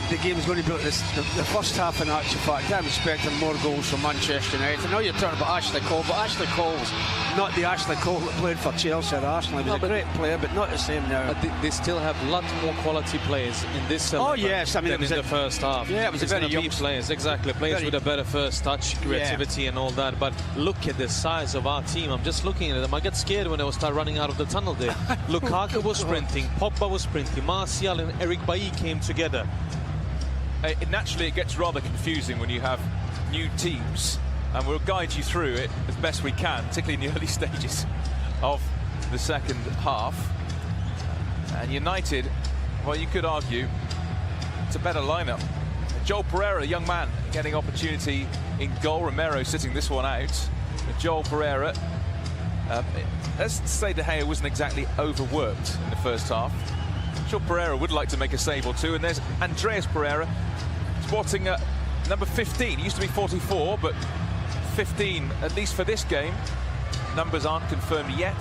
the game is going to be the first half in actual fact. I'm expecting more goals from Manchester United. I know you're talking about Ashley Cole, but Ashley Cole's not the Ashley Cole that played for Chelsea or Arsenal. He was a great player, but not the same now. They still have a lot more quality players in this Oh yes, I mean, than in the first half. Yeah, it was a very young players, exactly. Players with a better first touch, creativity, and all that. But look at the size of our team. I'm just looking at them. I get scared when they will start running out of the tunnel there. Lukaku was sprinting, Pogba was sprinting, Martial and Eric Bailly came together. Naturally, it gets rather confusing when you have new teams, and we'll guide you through it as best we can, particularly in the early stages of the second half. And United, well, you could argue it's a better lineup. Joel Pereira, a young man, getting opportunity in goal. Romero sitting this one out. Joel Pereira, let's say De Gea wasn't exactly overworked in the first half. Joel Pereira would like to make a save or two, and there's Andreas Pereira sporting number 15. He used to be 44, but 15, at least for this game. Numbers aren't confirmed yet.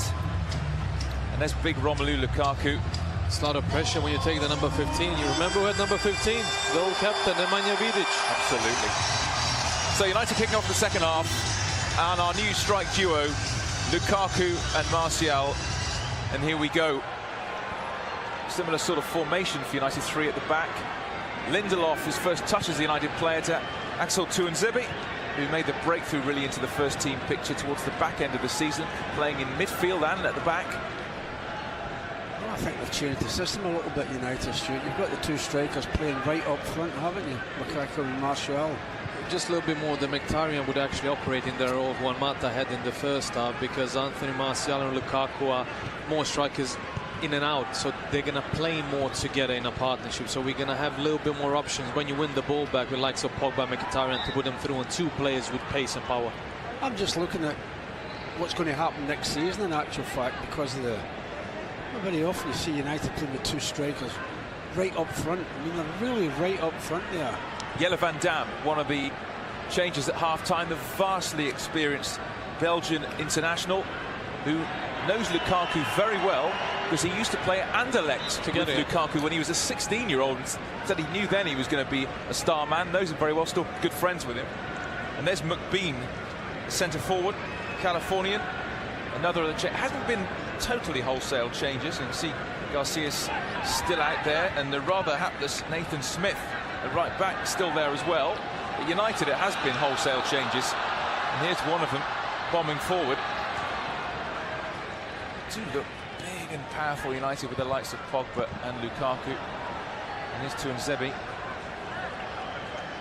And there's big Romelu Lukaku. It's a lot of pressure when you take the number 15. You remember who had number 15? The old captain, Nemanja Vidic. Absolutely. So United kicking off the second half, and our new strike duo, Lukaku and Martial. And here we go. Similar sort of formation for United, 3 at the back. Lindelof, his first touch as the United player, to Axel Tuanzebe, who made the breakthrough really into the first team picture towards the back end of the season, playing in midfield and at the back. Well, I think they've changed the system a little bit, United, Stuart. You've got the two strikers playing right up front, haven't you? Lukaku and Martial. Just a little bit more, the Mkhitaryan would actually operate in the role of Juan Mata had in the first half, because Anthony Martial and Lukaku are more strikers in and out, so they're going to play more together in a partnership. So we're going to have a little bit more options when you win the ball back with likes of Pogba, Mkhitaryan, to put them through on two players with pace and power. I'm just looking at what's going to happen next season in actual fact, because of the not very often you see United playing with two strikers right up front. I mean, they're really right up front there. Jelle van Dam, one of the changes at half-time, the vastly experienced Belgian international who knows Lukaku very well, because he used to play at Anderlecht together with Lukaku when he was a 16-year-old, and said he knew then he was going to be a star man, knows him very well, still good friends with him. And there's McBean, centre forward, Californian, another of the hasn't been totally wholesale changes. And you see Garcia's still out there, and the rather hapless Nathan Smith at right back still there as well. At United, it has been wholesale changes, and here's one of them bombing forward. Do look big and powerful, United, with the likes of Pogba and Lukaku. And here's Tuanzebe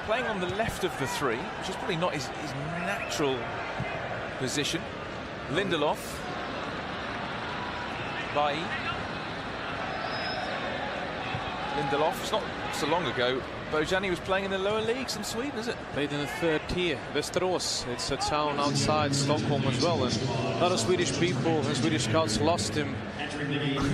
playing on the left of the three, which is probably not his natural position. Lindelof, Bailly. Lindelof. It's not so long ago Bojani was playing in the lower leagues in Sweden, is it? Played in the third tier, Västerås. It's a town outside Stockholm as well, and a lot of Swedish people and Swedish scouts lost him.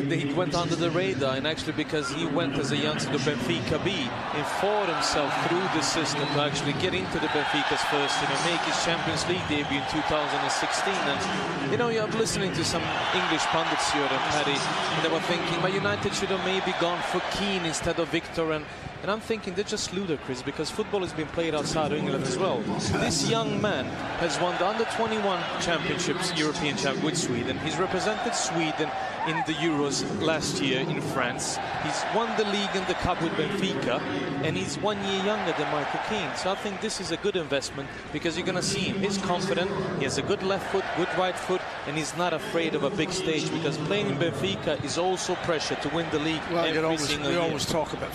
He went under the radar, and actually because he went as a youngster to Benfica B and fought himself through the system to actually get into the Benfica's first team and make his Champions League debut in 2016. And you know, you're listening to some English pundits here and Paddy, and they were thinking, but United should have maybe gone for Keane instead of Victor, and I'm thinking they're just ludicrous, because football has been played outside of England as well. This young man has won the under-21 championships, European champion with Sweden. He's represented Sweden in the Euros last year in France. He's won the league and the cup with Benfica, and he's 1 year younger than Michael Keane. So I think this is a good investment, because you're going to see him. He's confident, he has a good left foot, good right foot, and he's not afraid of a big stage, because playing in Benfica is also pressure to win the league every single year. We always talk about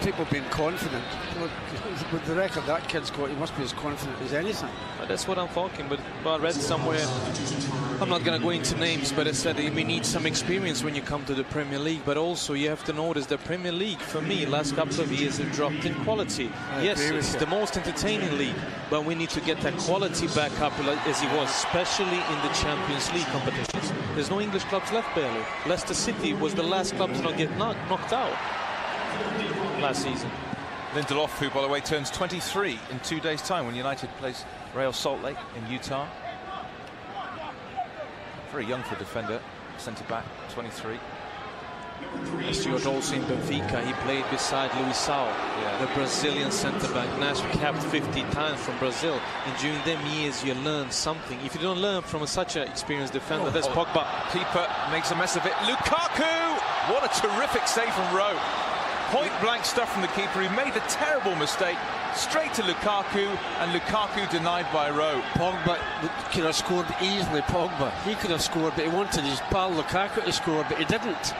people being confident. With the record that kid's got, he must be as confident as anything. But that's what I'm talking about. I read somewhere, I'm not going to go into names, but it said we need some experience when you come to the Premier League. But also you have to notice the Premier League, for me, last couple of years have dropped in quality. Yes, it's the most entertaining league, but we need to get that quality back up as it was, especially in the Champions League competitions. There's no English clubs left, barely. Leicester City was the last club to not get knocked out last season. Lindelof, who, by the way, turns 23 in 2 days' time when United plays Real Salt Lake in Utah. Very young for a defender, centre-back, 23. Stuart also in Benfica, he played beside Luisao, the Brazilian centre-back, national capped 50 times from Brazil. And during them years, you learn something. If you don't learn from such an experienced defender, that's Pogba. Keeper makes a mess of it. Lukaku! What a terrific save from Rowe. Point-blank stuff from the keeper. He made a terrible mistake. Straight to Lukaku, and Lukaku denied by Rowe. Pogba could have scored easily, Pogba. He could have scored, but he wanted his pal Lukaku to score, but he didn't.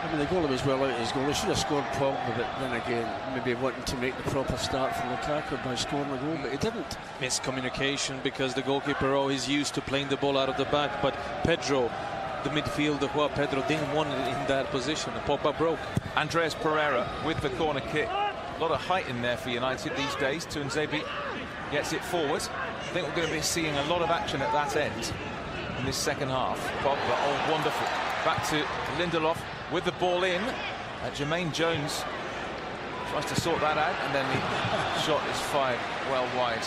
I mean, the goal was well out of his goal. He should have scored Pogba, but then again, maybe wanting to make the proper start for Lukaku by scoring a goal, but he didn't. Miscommunication, because the goalkeeper always used to playing the ball out of the back, but Pedro, the midfielder, Pedro didn't want it in that position. The Pogba broke. Andreas Pereira with the corner kick. A lot of height in there for United these days. Tuanzebe gets it forward. I think we're going to be seeing a lot of action at that end in this second half. Pogba, oh, wonderful. Back to Lindelof with the ball in. Jermaine Jones tries to sort that out, and then the shot is fired well wide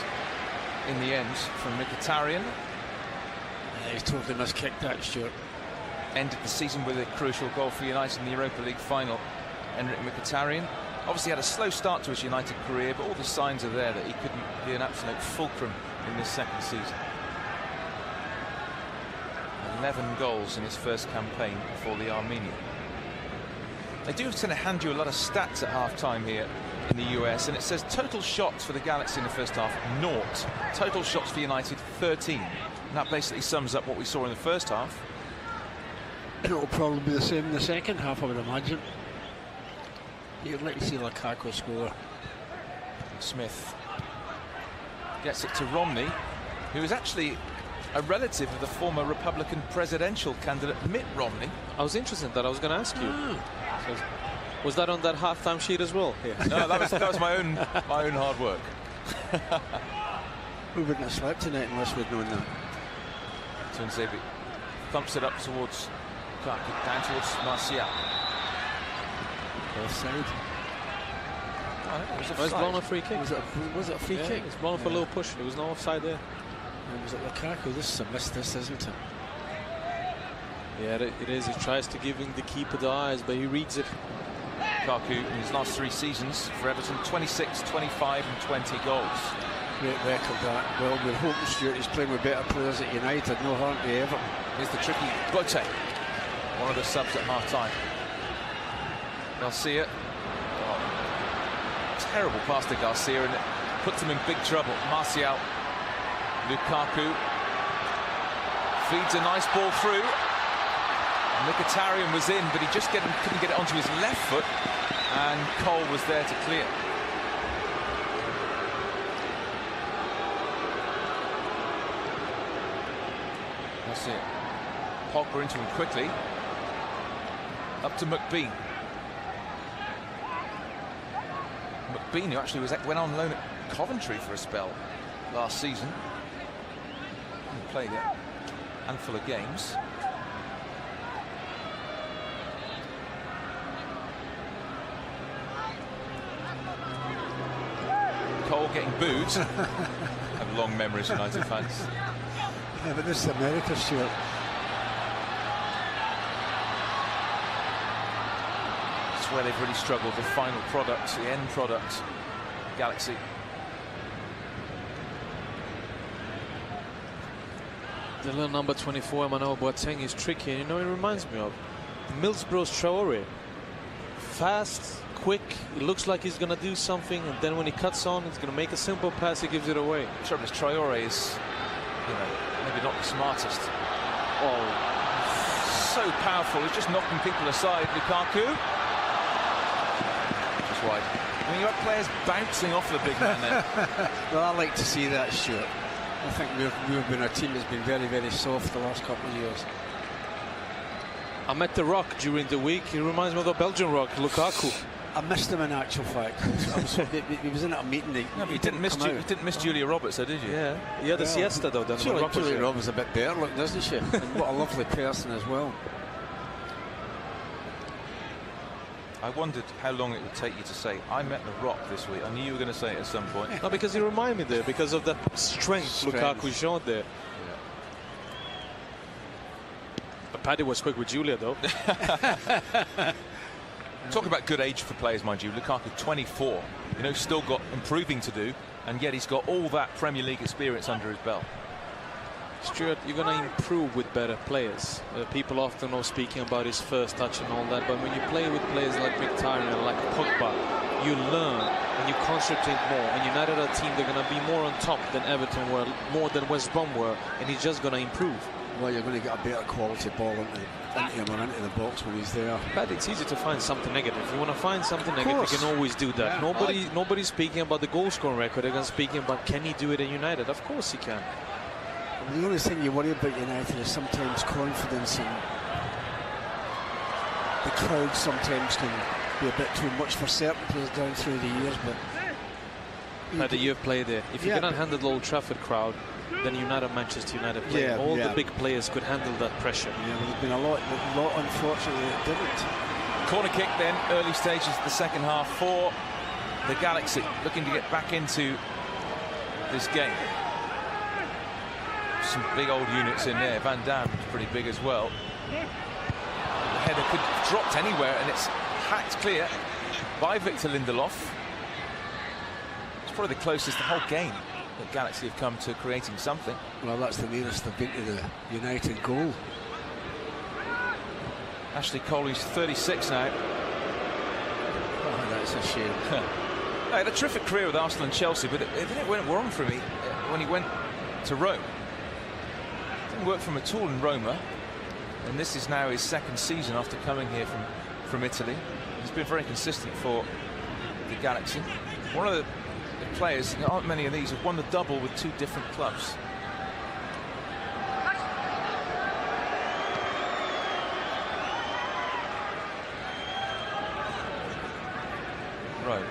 in the end from Mkhitaryan. Yeah, he's totally miskicked that, Stuart. Ended the season with a crucial goal for United in the Europa League final. Henrik Mkhitaryan obviously had a slow start to his United career, but all the signs are there that he couldn't be an absolute fulcrum in this second season. 11 goals in his first campaign for the Armenian. They do tend to hand you a lot of stats at half-time here in the US, and it says total shots for the Galaxy in the first half, 0. Total shots for United, 13. And that basically sums up what we saw in the first half. It'll probably be the same in the second half, I would imagine. You'd like to see Lukaku score. Smith gets it to Romney, who is actually a relative of the former Republican presidential candidate Mitt Romney. I was interested in that. I was going to ask you. So, was that on that halftime sheet as well? Yeah. No, that was my own hard work. We wouldn't have slept tonight unless we'd known that. Tuanzebe thumps it up towards Lukaku, down towards Martial. Offside. Oh, it was blown a free kick. Was it a free kick? It was blown for a little push. There was no offside there. Was it Lukaku? This is a miss, this, isn't it? Yeah, it is. He tries to give the keeper the eyes, but he reads it. Lukaku in his last 3 seasons for Everton, 26, 25 and 20 goals. Great record that. Well, we're hoping Stuart is playing with better players at United, no harm to Everton. Here's the tricky Bote, one of the subs at half-time. Garcia. Oh, terrible pass to Garcia, and it puts him in big trouble. Martial. Lukaku. Feeds a nice ball through. Mkhitaryan was in, but he just couldn't get it onto his left foot, and Cole was there to clear. That's it. Pogba into him quickly. Up to McBean. McBean, who actually went on loan at Coventry for a spell last season. He played a handful of games. Cole getting booed. Have long memories, United fans. Yeah, but this is America, Stuart. That's where they've really struggled. The final product, the end product, Galaxy. The little number 24, Emmanuel Boateng, is tricky. And you know, it reminds me of Middlesbrough's Traore. Fast, quick, it looks like he's going to do something, and then when he cuts on, he's going to make a simple pass, he gives it away. The trouble is, Traore is, you know, maybe not the smartest. Oh, so powerful. He's just knocking people aside. Lukaku. Just wide. I mean, you have players bouncing off the big man there. Well, I like to see that, Stuart. I think we've been a team that's been very, very soft the last couple of years. I met The Rock during the week. He reminds me of the Belgian Rock, Lukaku. I missed him in actual fact. He was in at a meeting. He didn't miss Julia Roberts, though, did you? Yeah, he had a siesta though. Then Julia Roberts a bit better looking, doesn't she? And what a lovely person as well. I wondered how long it would take you to say, I met The Rock this week. I knew you were going to say it at some point. No, because you remind me there, because of that strength Lukaku showed there. Yeah. But Paddy was quick with Julia, though. Talk about good age for players, mind you. Lukaku, 24. You know, still got improving to do, and yet he's got all that Premier League experience under his belt. Stuart, you're going to improve with better players. People often are speaking about his first touch and all that, but when you play with players like Mkhitaryan and like Pogba, you learn and you concentrate more. And United are a team, they're going to be more on top than Everton were, more than West Brom were, and he's just going to improve. Well, you're going to get a better quality ball into him and into the box when he's there. But it's easy to find something negative. If you want to find something negative, you can always do that. Yeah, nobody's speaking about the goal scoring record. They're speaking about, can he do it at United? Of course he can. The only thing you worry about United is sometimes confidence, and the crowd sometimes can be a bit too much for certain players down through the years. But you've played there. If you cannot handle the Old Trafford crowd, then United, Manchester United play. All the big players could handle that pressure. Yeah, there's been a lot unfortunately that didn't. Corner kick then, early stages of the second half for the Galaxy, looking to get back into this game. Some big old units in there. Van Dam is pretty big as well. The header could have dropped anywhere, and it's hacked clear by Victor Lindelof. It's probably the closest the whole game that Galaxy have come to creating something. Well, that's the nearest they've been to the United goal. Ashley Cole, who's 36 now. Oh, that's a shame. He had a terrific career with Arsenal and Chelsea, but it went wrong for him when he went to Rome. Didn't work for him at all in Roma, and this is now his second season after coming here from Italy. He's been very consistent for the Galaxy. One of the players, there aren't many of these, have won the double with two different clubs. Right.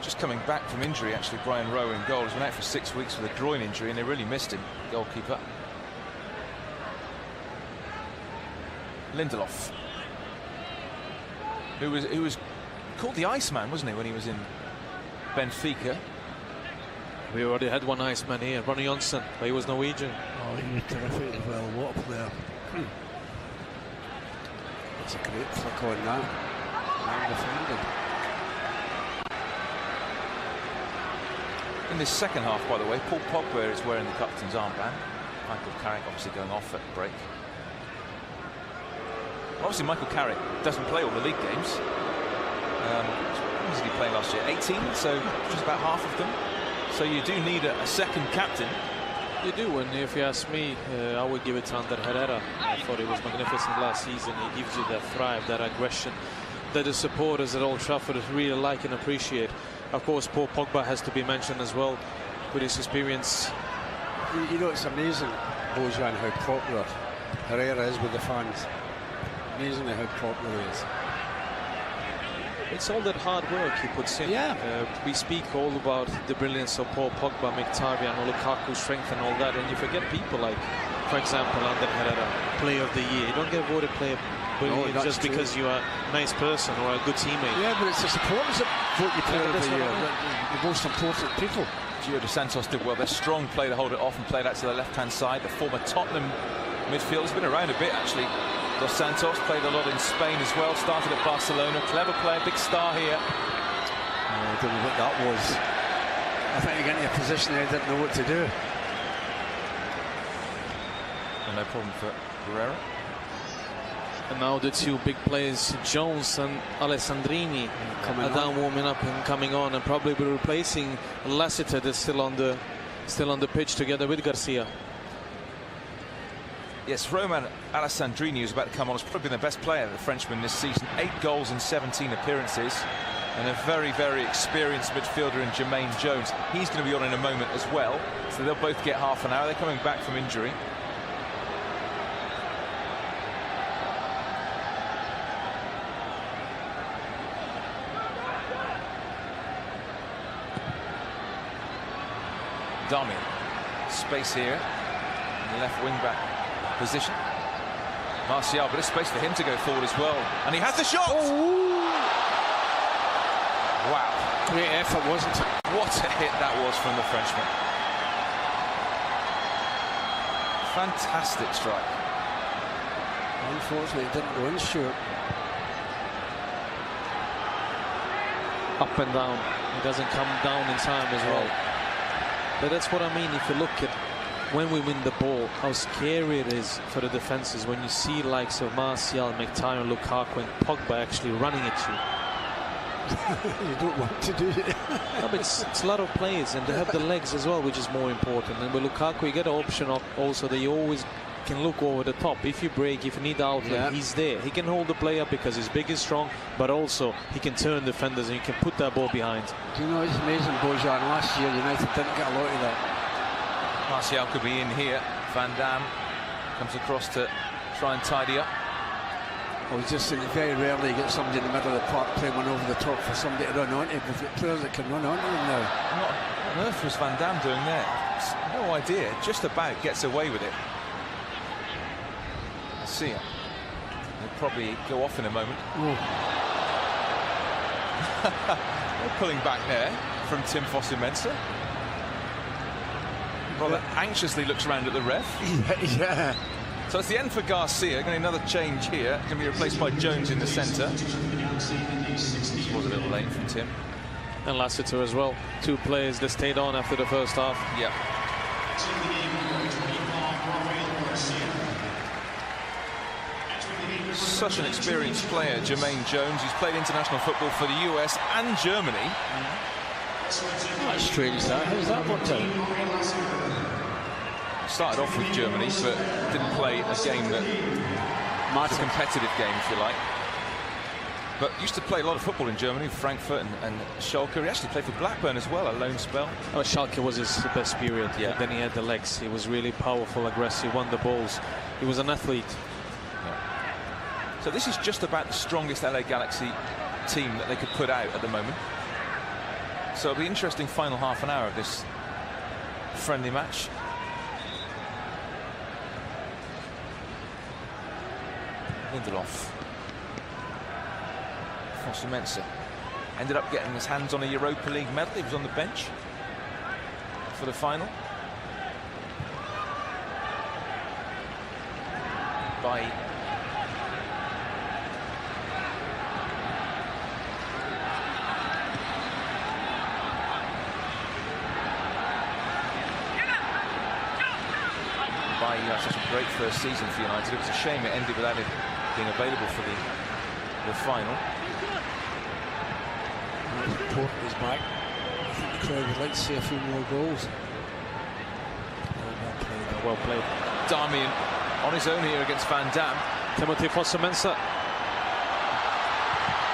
Just coming back from injury, actually, Brian Rowe in goal. He's been out for 6 weeks with a groin injury, and they really missed him, goalkeeper. Lindelof, who was called the Iceman, wasn't he, when he was in Benfica? We already had one Iceman here, Ronny Johnsen, but he was Norwegian. Oh, he was terrific as well. What a player. That's a great flick on that. Well defended. In this second half, by the way, Paul Pogba is wearing the captain's armband. Michael Carrick obviously going off at break. Obviously, Michael Carrick doesn't play all the league games. What did he play last year? 18, so just about half of them. So you do need a second captain. You do, and if you ask me, I would give it to Ander Herrera. I thought he was magnificent last season. He gives you that thrive, that aggression that the supporters at Old Trafford really like and appreciate. Of course, Paul Pogba has to be mentioned as well with his experience. You know, it's amazing, Bojan, how popular Herrera is with the fans. Amazingly how popular he is. It's all that hard work he puts in. Yeah. We speak all about the brilliance of Paul Pogba, Mkhitaryan, Lukaku's strength and all that, and you forget people like, for example, Ander Herrera, Player of the Year. You don't get voted Player just because you're a nice person or a good teammate. Yeah, but it's the supporters that vote you Player of the Year, the most important people. Gio Dos Santos did well. They're strong play to hold it off and play that to the left-hand side. The former Tottenham midfielder's been around a bit, actually. Dos Santos played a lot in Spain as well. Started at Barcelona. Clever player, big star here. I don't know what that was. I think he got into a position there, didn't know what to do. And no problem for Herrera. And now the two big players, Jones and Alessandrini, are down warming up and coming on, and probably be replacing Lassiter, that's still on the pitch together with Garcia. Yes, Roman Alessandrini, who's about to come on, has probably been the best player, the Frenchman, this season. 8 goals in 17 appearances. And a very, very experienced midfielder in Jermaine Jones. He's going to be on in a moment as well. So they'll both get half an hour. They're coming back from injury. Darmian. Space here in the left wing-back position. Martial, but there's space for him to go forward as well. And he has the shot! Oh. Wow. Great effort, wasn't it? What a hit that was from the Frenchman. Fantastic strike. Unfortunately, it didn't go in, Stuart. Up and down. He doesn't come down in time as well. But that's what I mean. If you look at when we win the ball, how scary it is for the defenses when you see likes of Martial, Mkhitaryan, Lukaku and Pogba actually running at you. You don't want to do it. No, but it's a lot of players, and they have the legs as well, which is more important. And with Lukaku, you get an option also that you always can look over the top. If you break, if you need the outlet, he's there. He can hold the play up because he's big and strong, but also he can turn defenders and he can put that ball behind. Do you know, it's amazing, Bojan. Last year, United didn't get a lot of that. Martial could be in here. Van Dam comes across to try and tidy up. Well, just very rarely you get somebody in the middle of the park playing one over the top for somebody to run onto. We've got players that can run onto them now. What on earth was Van Dam doing there? No idea. Just about gets away with it. Let's see it. He'll probably go off in a moment. They're pulling back there from Tim Fosu-Mensah. Rather anxiously looks around at the ref. Yeah. So it's the end for Garcia. Going to another change here. Going to be replaced by Jones in the centre. This was a little late from Tim. And Lassiter as well. 2 players that stayed on after the first half. Yeah. Such an experienced player, Jermaine Jones. He's played international football for the US and Germany. That's strange, that. How's that worked out? Started off with Germany, but didn't play a game that a competitive game, if you like. But used to play a lot of football in Germany, Frankfurt and Schalke. He actually played for Blackburn as well, a loan spell. Oh, Schalke was his best period. Yeah. Then he had the legs. He was really powerful, aggressive, won the balls. He was an athlete. Yeah. So this is just about the strongest LA Galaxy team that they could put out at the moment. So it'll be interesting final half an hour of this friendly match. Lindelof. Fosu-Mensah ended up getting his hands on a Europa League medal. He was on the bench for the final. By why he had such a great first season for United. It was a shame it ended without him being available for the final. Porter is back. I think the crowd would like to see a few more goals. Well played. Darmian on his own here against Van Damme. Timothy Fosu-Mensah.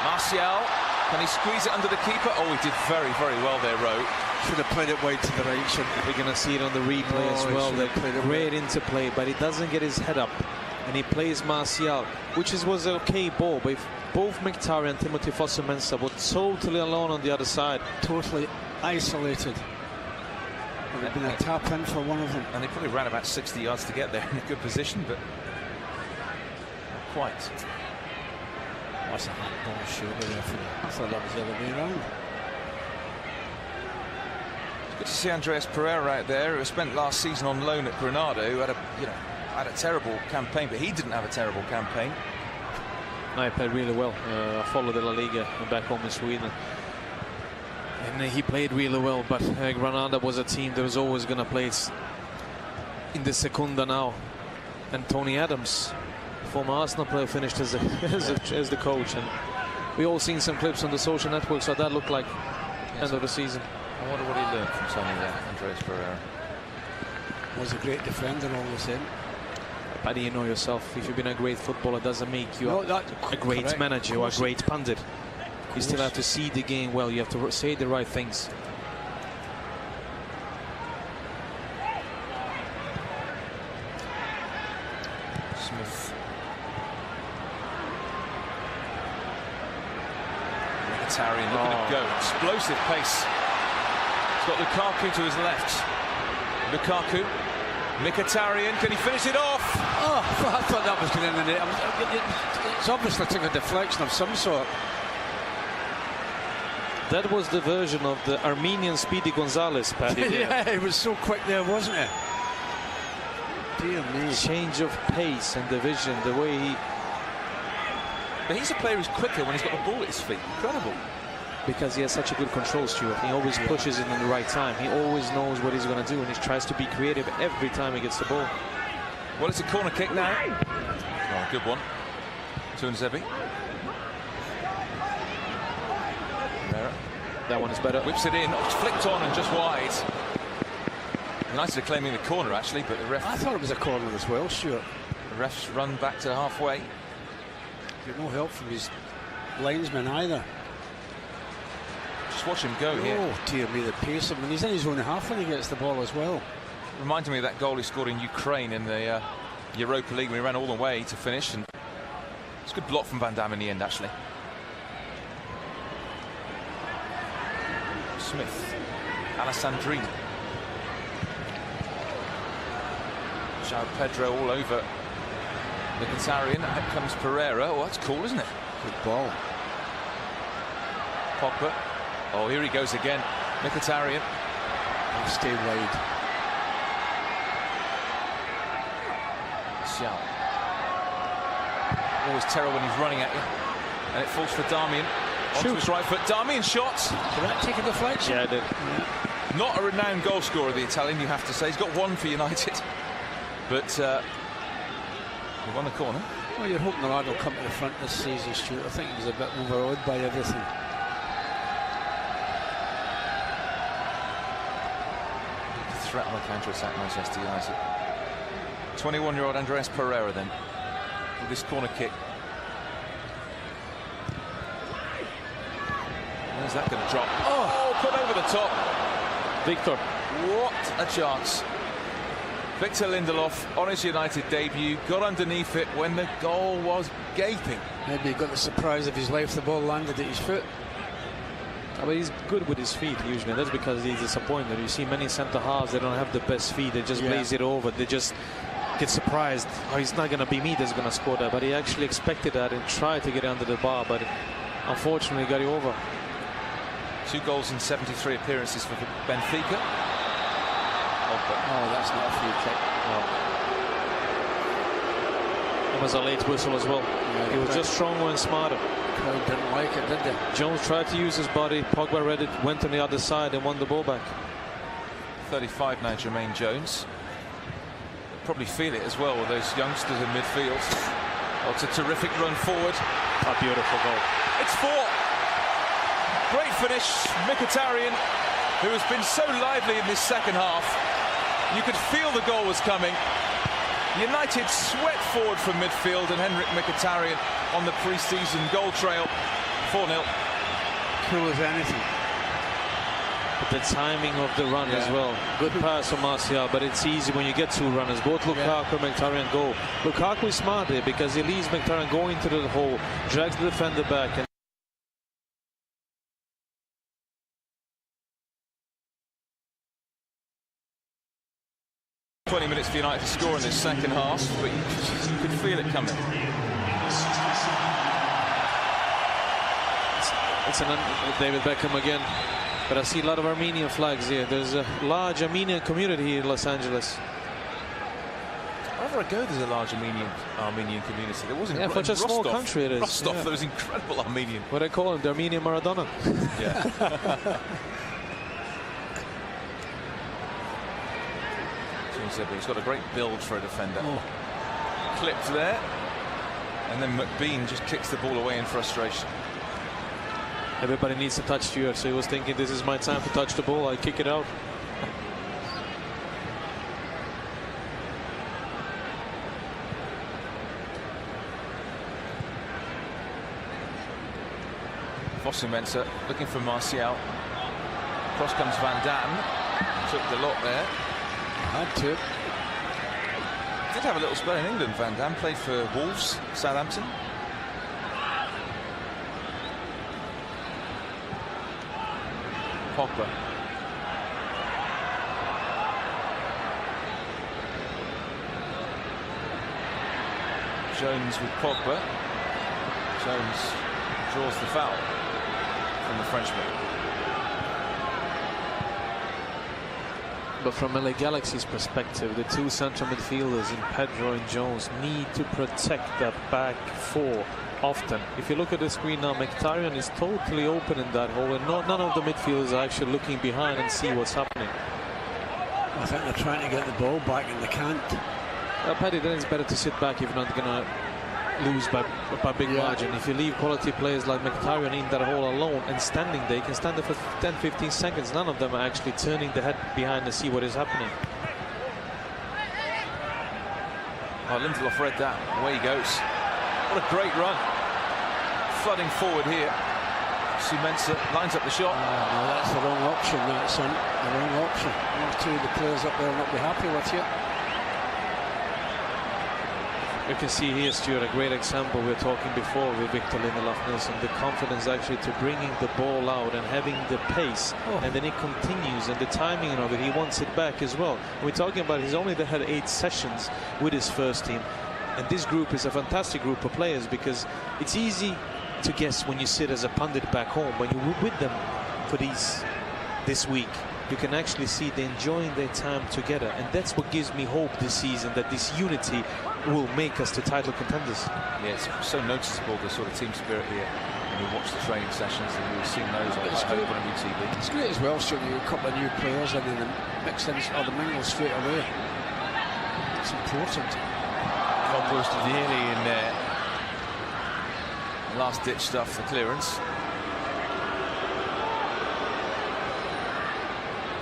Martial, can he squeeze it under the keeper? Oh, he did very, very well there, Rowe. Should have played it wide to the right, shouldn't he? We're going to see it on the replay as well. They're great interplay, but he doesn't get his head up. And he plays Martial, which was an okay ball. But if both Mkhitaryan and Timothy Fosu-Mensah were totally alone on the other side. Totally isolated. It would have been a tap in for one of them. And they probably ran about 60 yards to get there in a good position, but not quite. That's a handball, surely, referee. I thought that was the other way around. Good to see Andreas Pereira out there, who spent last season on loan at Granada, who had a terrible campaign, but he didn't have a terrible campaign. No, he played really well. I followed the La Liga back home in Sweden. And he played really well, but Granada was a team that was always going to play in the Segunda now. And Tony Adams, former Arsenal player, finished as the coach. And we all seen some clips on the social networks, so that looked like end of the season. I wonder what he learned from Tony there, Andreas Pereira. Was a great defender all the same. But you know yourself, if you've been a great footballer, it doesn't make you a great manager or a great pundit. You still have to see the game well. You have to say the right things. Smith. Mkhitaryan looking to go. Explosive pace. He's got Lukaku to his left. Lukaku. Mkhitaryan, can he finish it off? Oh, I thought that was going in the net. It's obviously took a deflection of some sort. That was the version of the Armenian Speedy Gonzalez, Paddy. Yeah, it was so quick there, wasn't it? Dear me. Change of pace and division, the way he... But he's a player who's quicker when he's got the ball at his feet. Incredible. Because he has such a good control, Stuart. He always pushes it in the right time. He always knows what he's going to do, and he tries to be creative every time he gets the ball. Well, it's a corner kick now. Oh, good one. Tuanzebe. That one is better. Whips it in. Oh, it's flicked on and just wide. United are claiming the corner, actually, but the ref... I thought it was a corner as well, Stuart. The ref's run back to halfway. Got no help from his linesman either. Just watch him go here. Oh, dear me, the pace of him. He's in his own half when he gets the ball as well. Reminded me of that goal he scored in Ukraine in the Europa League when he ran all the way to finish. And it's a good block from Van Damme in the end, actually. Smith. Alessandrini. João Pedro all over Mkhitaryan. Out comes Pereira. Oh, that's cool, isn't it? Good ball. Pogba. Oh, here he goes again. Mkhitaryan. He'll stay wide. Xiao. Always terrible when he's running at you. And it falls for Darmian. Onto his right foot. Darmian shot. Did that take a deflection? Yeah, it did. Yeah. Not a renowned goal scorer, the Italian, you have to say. He's got one for United. But he won the corner. Well, you're hoping the lad will come to the front this season, Stuart. I think he was a bit overawed by everything. Threat on the counter-attack, Manchester United. 21-year-old Andreas Pereira then with this corner kick. Where's that going to drop? Oh, put over the top. Victor. What a chance. Victor Lindelof on his United debut, got underneath it when the goal was gaping. Maybe he got the surprise of his life. The ball landed at his foot. But he's good with his feet usually. That's because he's disappointed. You see many centre halves, they don't have the best feet. They just blaze it over. They just get surprised. Oh, it's not going to be me that's going to score that. But he actually expected that and tried to get under the bar, but unfortunately got it over. 2 goals in 73 appearances for Benfica. Oh, that's not a free kick. No. It was a late whistle as well. Yeah, he was just stronger and smarter. Crowd didn't like it, did they? Jones tried to use his body. Pogba read it, went on the other side and won the ball back. 35 now, Jermaine Jones. probably feel it as well with those youngsters in midfield. Oh, it's a terrific run forward. A beautiful goal. It's 4. Great finish. Mkhitaryan, who has been so lively in this second half. You could feel the goal was coming. United swept forward from midfield, and Henrik Mkhitaryan on the pre-season goal trail. 4-0. Cool as anything. But the timing of the run as well. Good pass from Martial, but it's easy when you get 2 runners. Both Lukaku and Mkhitaryan go. Lukaku is smart there because he leaves Mkhitaryan going into the hole, drags the defender back, and minutes for United to score in this second half, but you could feel it coming. It's David Beckham again. But I see a lot of Armenian flags here. There's a large Armenian community here in Los Angeles. Wherever I go, there's a large Armenian community. There wasn't. Yeah, for such a small country it is. Rostov, there was incredible Armenian. What do they call him? The Armenian Maradona. Yeah. He's got a great build for a defender. Clipped there, and then McBean just kicks the ball away in frustration. Everybody needs to touch Stuart, so he was thinking, this is my time to touch the ball, I kick it out. Fosu-Mensah looking for Martial. Cross comes Van Damme. Took the lot there. Had to. Did have a little spell in England, Van Damme. Played for Wolves, Southampton. Pogba. Jones with Pogba. Jones draws the foul from the Frenchman. But from LA Galaxy's perspective, the 2 central midfielders in Pedro and Jones need to protect that back 4 often. If you look at the screen now, Mkhitaryan is totally open in that hole, and none of the midfielders are actually looking behind and see what's happening. I think they're trying to get the ball back and they can't. Paddy, then it's better to sit back if you're not going to lose by big margin. If you leave quality players like Mkhitaryan in that hole alone and standing there, you can stand there for 10-15 seconds. None of them are actually turning the head behind to see what is happening. Oh, Lindelof read that. Away he goes. What a great run. Flooding forward here. Fosu-Mensah lines up the shot. No, that's the wrong option, that, son. The wrong option. One or two of the players up there will not be happy with you. You can see here, Stuart, a great example we were talking before with Victor Lindelof-Nielsen. The confidence actually to bringing the ball out and having the pace, and then it continues, and the timing of it, he wants it back as well. And we're talking about he's only had 8 sessions with his first team, and this group is a fantastic group of players because it's easy to guess when you sit as a pundit back home. When you're with them for this week, you can actually see they're enjoying their time together, and that's what gives me hope this season, that this unity will make us to title contenders. Yeah, it's so noticeable, the sort of team spirit here. When you watch the training sessions, and you've seen those on TV. It's great as well, showing you a couple of new players and then mix in or the mingle straight away. It's important. Pogba's nearly in there. Last-ditch stuff for clearance.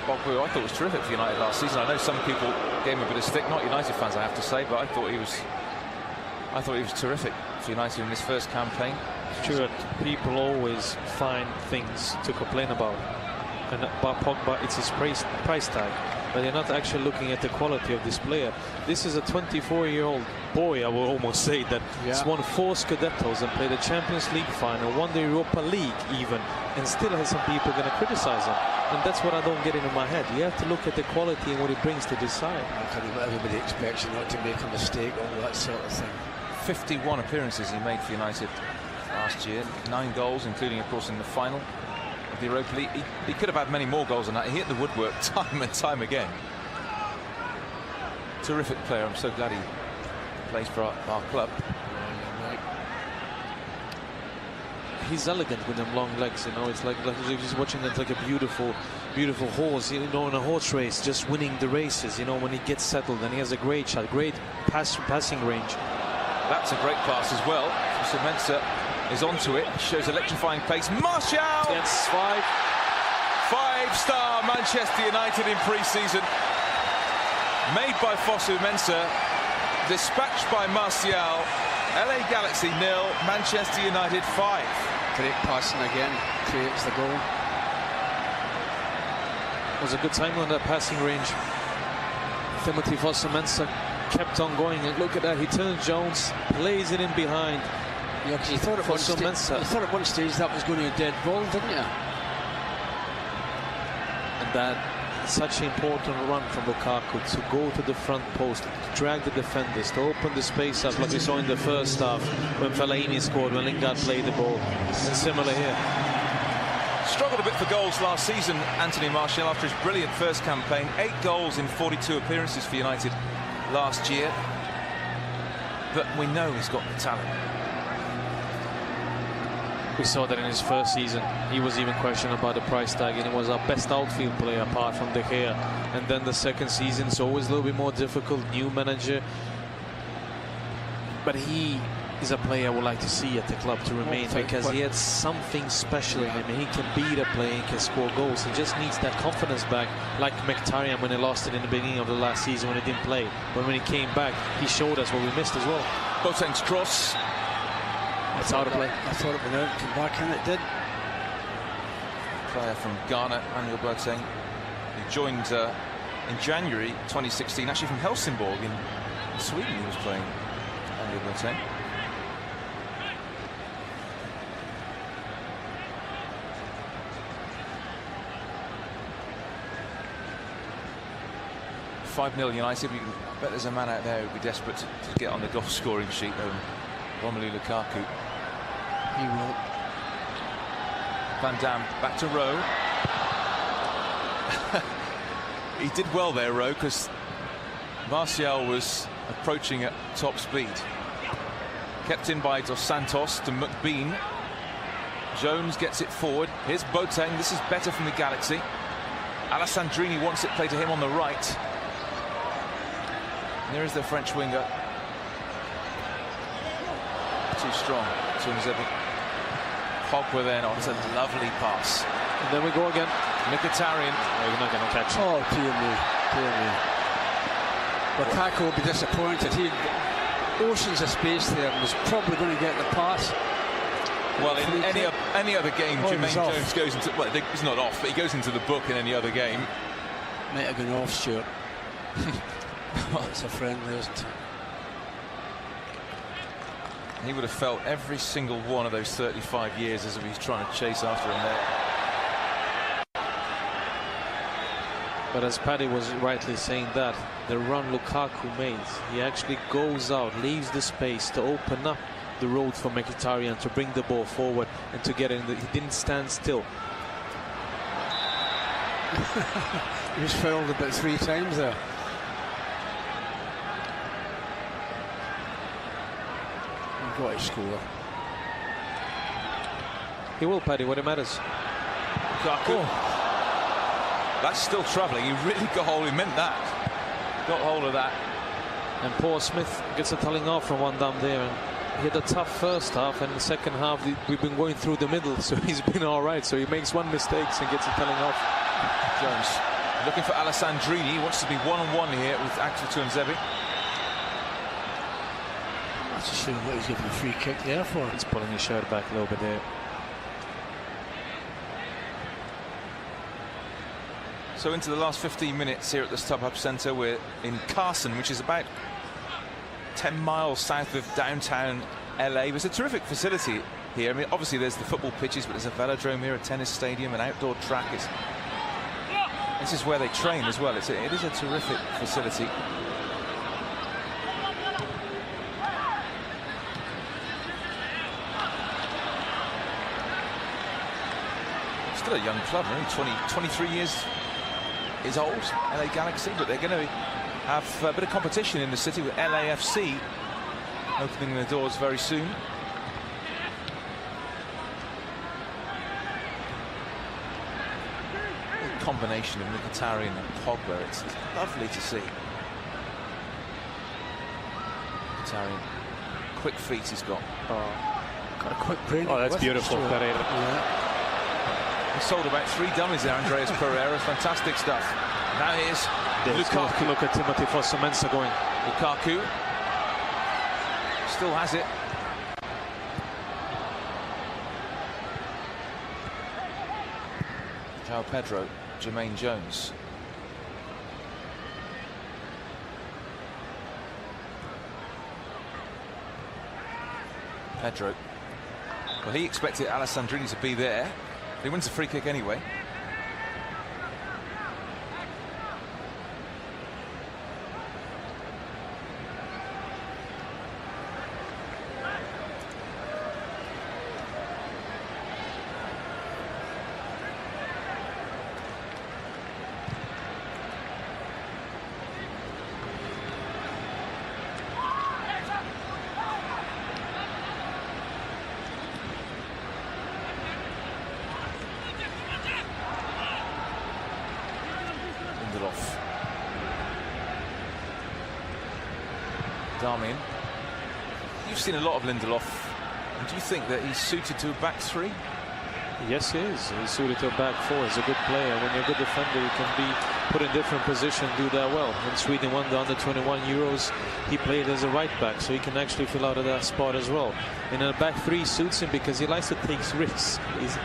Pogba, I thought was terrific for United last season. I know some people gave him a bit of stick, not United fans, I have to say, but I thought he was terrific for United in his first campaign. Stuart, people always find things to complain about, and about Pogba, it's his price tag, but they're not actually looking at the quality of this player. This is a 24-year-old boy, I will almost say, that has won 4 Scudettos and played the Champions League final, won the Europa League even, and still has some people going to criticize him. And that's what I don't get into my head. You have to look at the quality and what it brings to this side. Everybody expects you not to make a mistake, all that sort of thing. 51 appearances he made for United last year, 9 goals, including, of course, in the final of the Europa League. He could have had many more goals than that. He hit the woodwork time and time again. Terrific player. I'm so glad he plays for our club. he's elegant with them long legs. You know, it's like he's watching it like a beautiful horse. You know, in a horse race, just winning the races. You know, when he gets settled, and he has a great shot, great passing range. That's a great pass as well. So Mensah is onto it. Shows electrifying pace. Martial. That's 5. 5-star Manchester United in pre-season. Made by Fosu Mensah. Dispatched by Martial. LA Galaxy 0, Manchester United 5. Great passing again, creates the goal. It was a good time on that passing range. Timothy Fosu Mensah kept on going, and look at that, he turns Jones, plays it in behind. Yeah, because you thought at one stage that was going to be a dead ball, didn't you? And that such an important run from Lukaku to go to the front post, to drag the defenders, to open the space up like we saw in the first half when Fellaini scored, when Lingard played the ball. And similar here. Struggled a bit for goals last season, Anthony Martial, after his brilliant first campaign. 8 goals in 42 appearances for United last year. But we know he's got the talent. We saw that in his first season. He was even questioned about the price tag, and he was our best outfield player apart from De Gea. And then the second season, it's always a little bit more difficult, new manager. But he is a player I would like to see at the club to remain, because he had something special in him. He can beat a player, he can score goals. He just needs that confidence back, like Mkhitaryan when he lost it in the beginning of the last season when he didn't play. But when he came back, he showed us what we missed as well. Boateng's cross. It's out of play. I thought it went out, came back, and it did. Player from Ghana, Manuel Boateng. He joined in January 2016, actually from Helsingborg in Sweden. He was playing, Manuel Boateng. $5-0 United. I bet there's a man out there who'd be desperate to get on the goal scoring sheet, though. Romelu Lukaku. He will. Van Dam back to Rowe. He did well there, Rowe, because Martial was approaching at top speed. Kept in by Dos Santos to McBean. Jones gets it forward. Here's Boateng. This is better from the Galaxy. Alessandrini wants it played to him on the right. And there is the French winger. Too strong. Tuanzebe. Pogba then on. It's a lovely pass. And then we go again. Mkhitaryan. No, you're not going to catch it. Oh, dear me. Lukaku will be disappointed. He had oceans of space there and was probably going to get the pass. Well, in any other game, Jermaine Jones Jones goes into, well, he's not off, but he goes into the book in any other game. Might have gone off, Stuart. Well, it's a friendly, isn't it? He would have felt every single one of those 35 years as if he's trying to chase after him there. But as Paddy was rightly saying that, the run Lukaku made, he actually goes out, leaves the space to open up the road for Mkhitaryan to bring the ball forward and to get in. He didn't stand still. He was fouled about 3 times there. You've got to score. He will, Paddy, what it matters. Lukaku. That's still travelling. He really got hold. He meant that. Got hold of that. And Paul Smith gets a telling off from Van Dam there. And he had a tough first half, and the second half we've been going through the middle, so he's been all right. So he makes one mistake and gets a telling off. Jones looking for Alessandrini. He wants to be one-on-one here with Axel Tuanzebe. I'm not so sure what he's giving a free kick there for. He's pulling his shirt back a little bit there. So into the last 15 minutes here at the StubHub Centre. We're in Carson, which is about 10 miles south of downtown LA. It's a terrific facility here. I mean, obviously there's the football pitches, but there's a velodrome here, a tennis stadium, an outdoor track. This is where they train as well. It is a terrific facility. Still a young club, only 23 years is old, LA Galaxy, but they're going to have a bit of competition in the city with LAFC opening their doors very soon. combination of Mkhitaryan and Pogba, it's lovely to see. Mkhitaryan, quick feet he's got. Got a quick brain. Oh, that's beautiful, Pereira. Yeah. He sold about 3 dummies there, Andreas Pereira. Fantastic stuff. Now here's Lukaku. Look at Timothy Fosu-Mensah going. Lukaku still has it. João Pedro, Jermaine Jones. Pedro. Well, he expected Alessandrini to be there. He wins a free kick anyway. Lindelof. Darmian. You've seen a lot of Lindelof. And do you think that he's suited to a back three? Yes, he is. He's suited to a back four. He's a good player. When you're a good defender, you can be put in different positions, do that well. When Sweden won the under-21 Euros, he played as a right back, so he can actually fill out of that spot as well. And a back three suits him because he likes to take risks.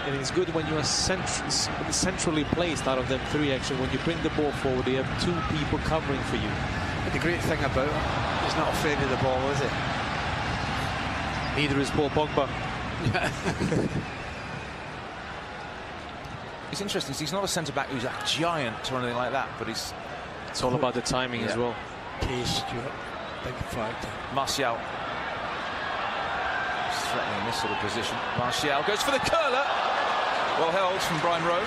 And it's good when you are centrally placed out of them three. Actually, when you bring the ball forward, you have 2 people covering for you. But the great thing about him, he's not afraid of the ball, is he? Neither is Paul Pogba. It's interesting. He's not a centre-back who's a giant or anything like that, but it's all about the timing as well. Pace, Stuart. Big factor. Martial. He's threatening in this sort of position. Martial goes for the curler. Well held from Brian Rowe.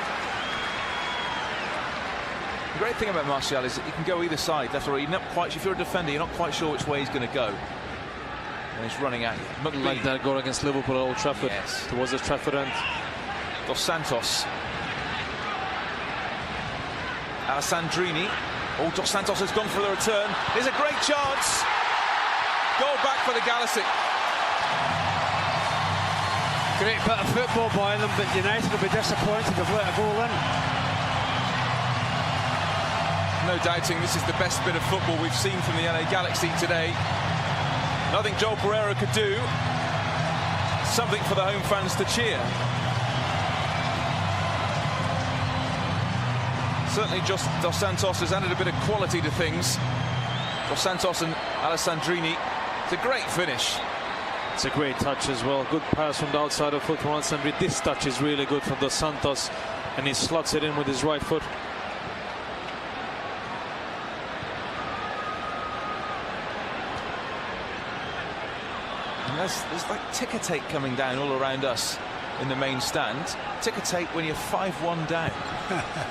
The great thing about Martial is that he can go either side. That's right. You're not quite. If you're a defender, you're not quite sure which way he's going to go. And he's running at you. McBean. Like that goal against Liverpool at Old Trafford. Yes. Towards the Trafford end. Dos Santos. Alessandrini. Oh, Dos Santos has gone for the return. There's a great chance. Goal back for the Galaxy. Great bit of football by them, but United will be disappointed they've let a goal in. No doubting this is the best bit of football we've seen from the LA Galaxy today. Nothing Joel Pereira could do. Something for the home fans to cheer. Certainly Dos Santos has added a bit of quality to things. Dos Santos and Alessandrini. It's a great finish. It's a great touch as well. Good pass from the outside of foot from Alessandrini. This touch is really good from Dos Santos, and he slots it in with his right foot. And there's like ticker tape coming down all around us in the main stand. Ticker tape when you're 5-1 down.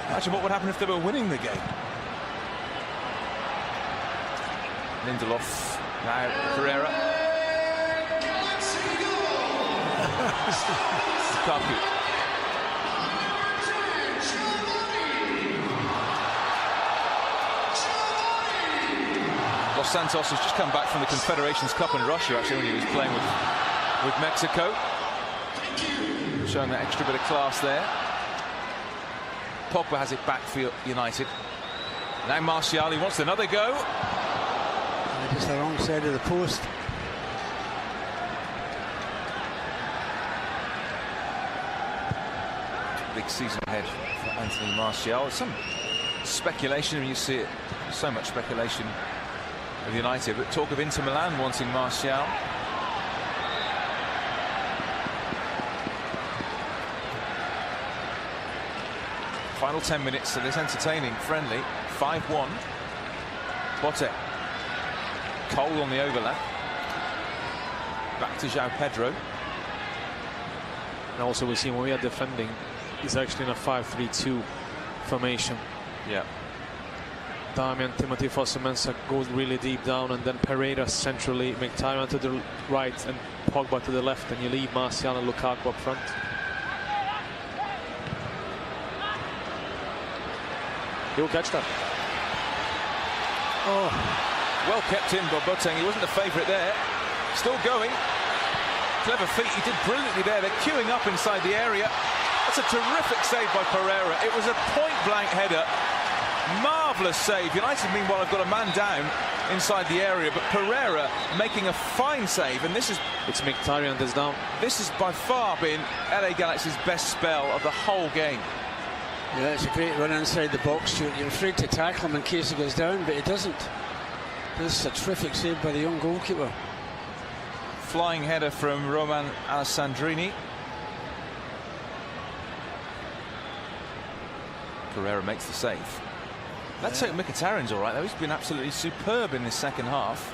Imagine what would happen if they were winning the game. Lindelof, now Pereira. Lukaku. Dos Santos has just come back from the Confederations Cup in Russia, actually, when he was playing with Mexico. Showing that extra bit of class there. Pogba has it back for United. Now Martial, he wants another go. Just the wrong side of the post. Big season ahead for Anthony Martial. Some speculation, when you see it, so much speculation of United, but talk of Inter Milan wanting Martial. Final 10 minutes of this entertaining friendly. 5-1. Botte. Cole on the overlap. Back to João Pedro. And also we see when we are defending, he's actually in a 5-3-2 formation. Yeah. Darmian, Timothy Fosu-Mensah goes really deep down, and then Pereira centrally, Mkhitaryan to the right and Pogba to the left, and you leave Martial and Lukaku up front. He'll catch that. Oh, Well kept in by Boateng. He wasn't the favourite there. Still going. Clever feet. He did brilliantly there. They're queuing up inside the area. That's a terrific save by Pereira. It was a point-blank header. Marvellous save. United, meanwhile, have got a man down inside the area, but Pereira making a fine save. And this is... It's Mkhitaryan that's down. This has by far been LA Galaxy's best spell of the whole game. yeah, it's a great run inside the box, Stuart. You're afraid to tackle him in case he goes down, but he doesn't. This is a terrific save by the young goalkeeper. Flying header from Roman Alessandrini. Pereira makes the save. Let's hope Mkhitaryan's all right, though. He's been absolutely superb in this second half.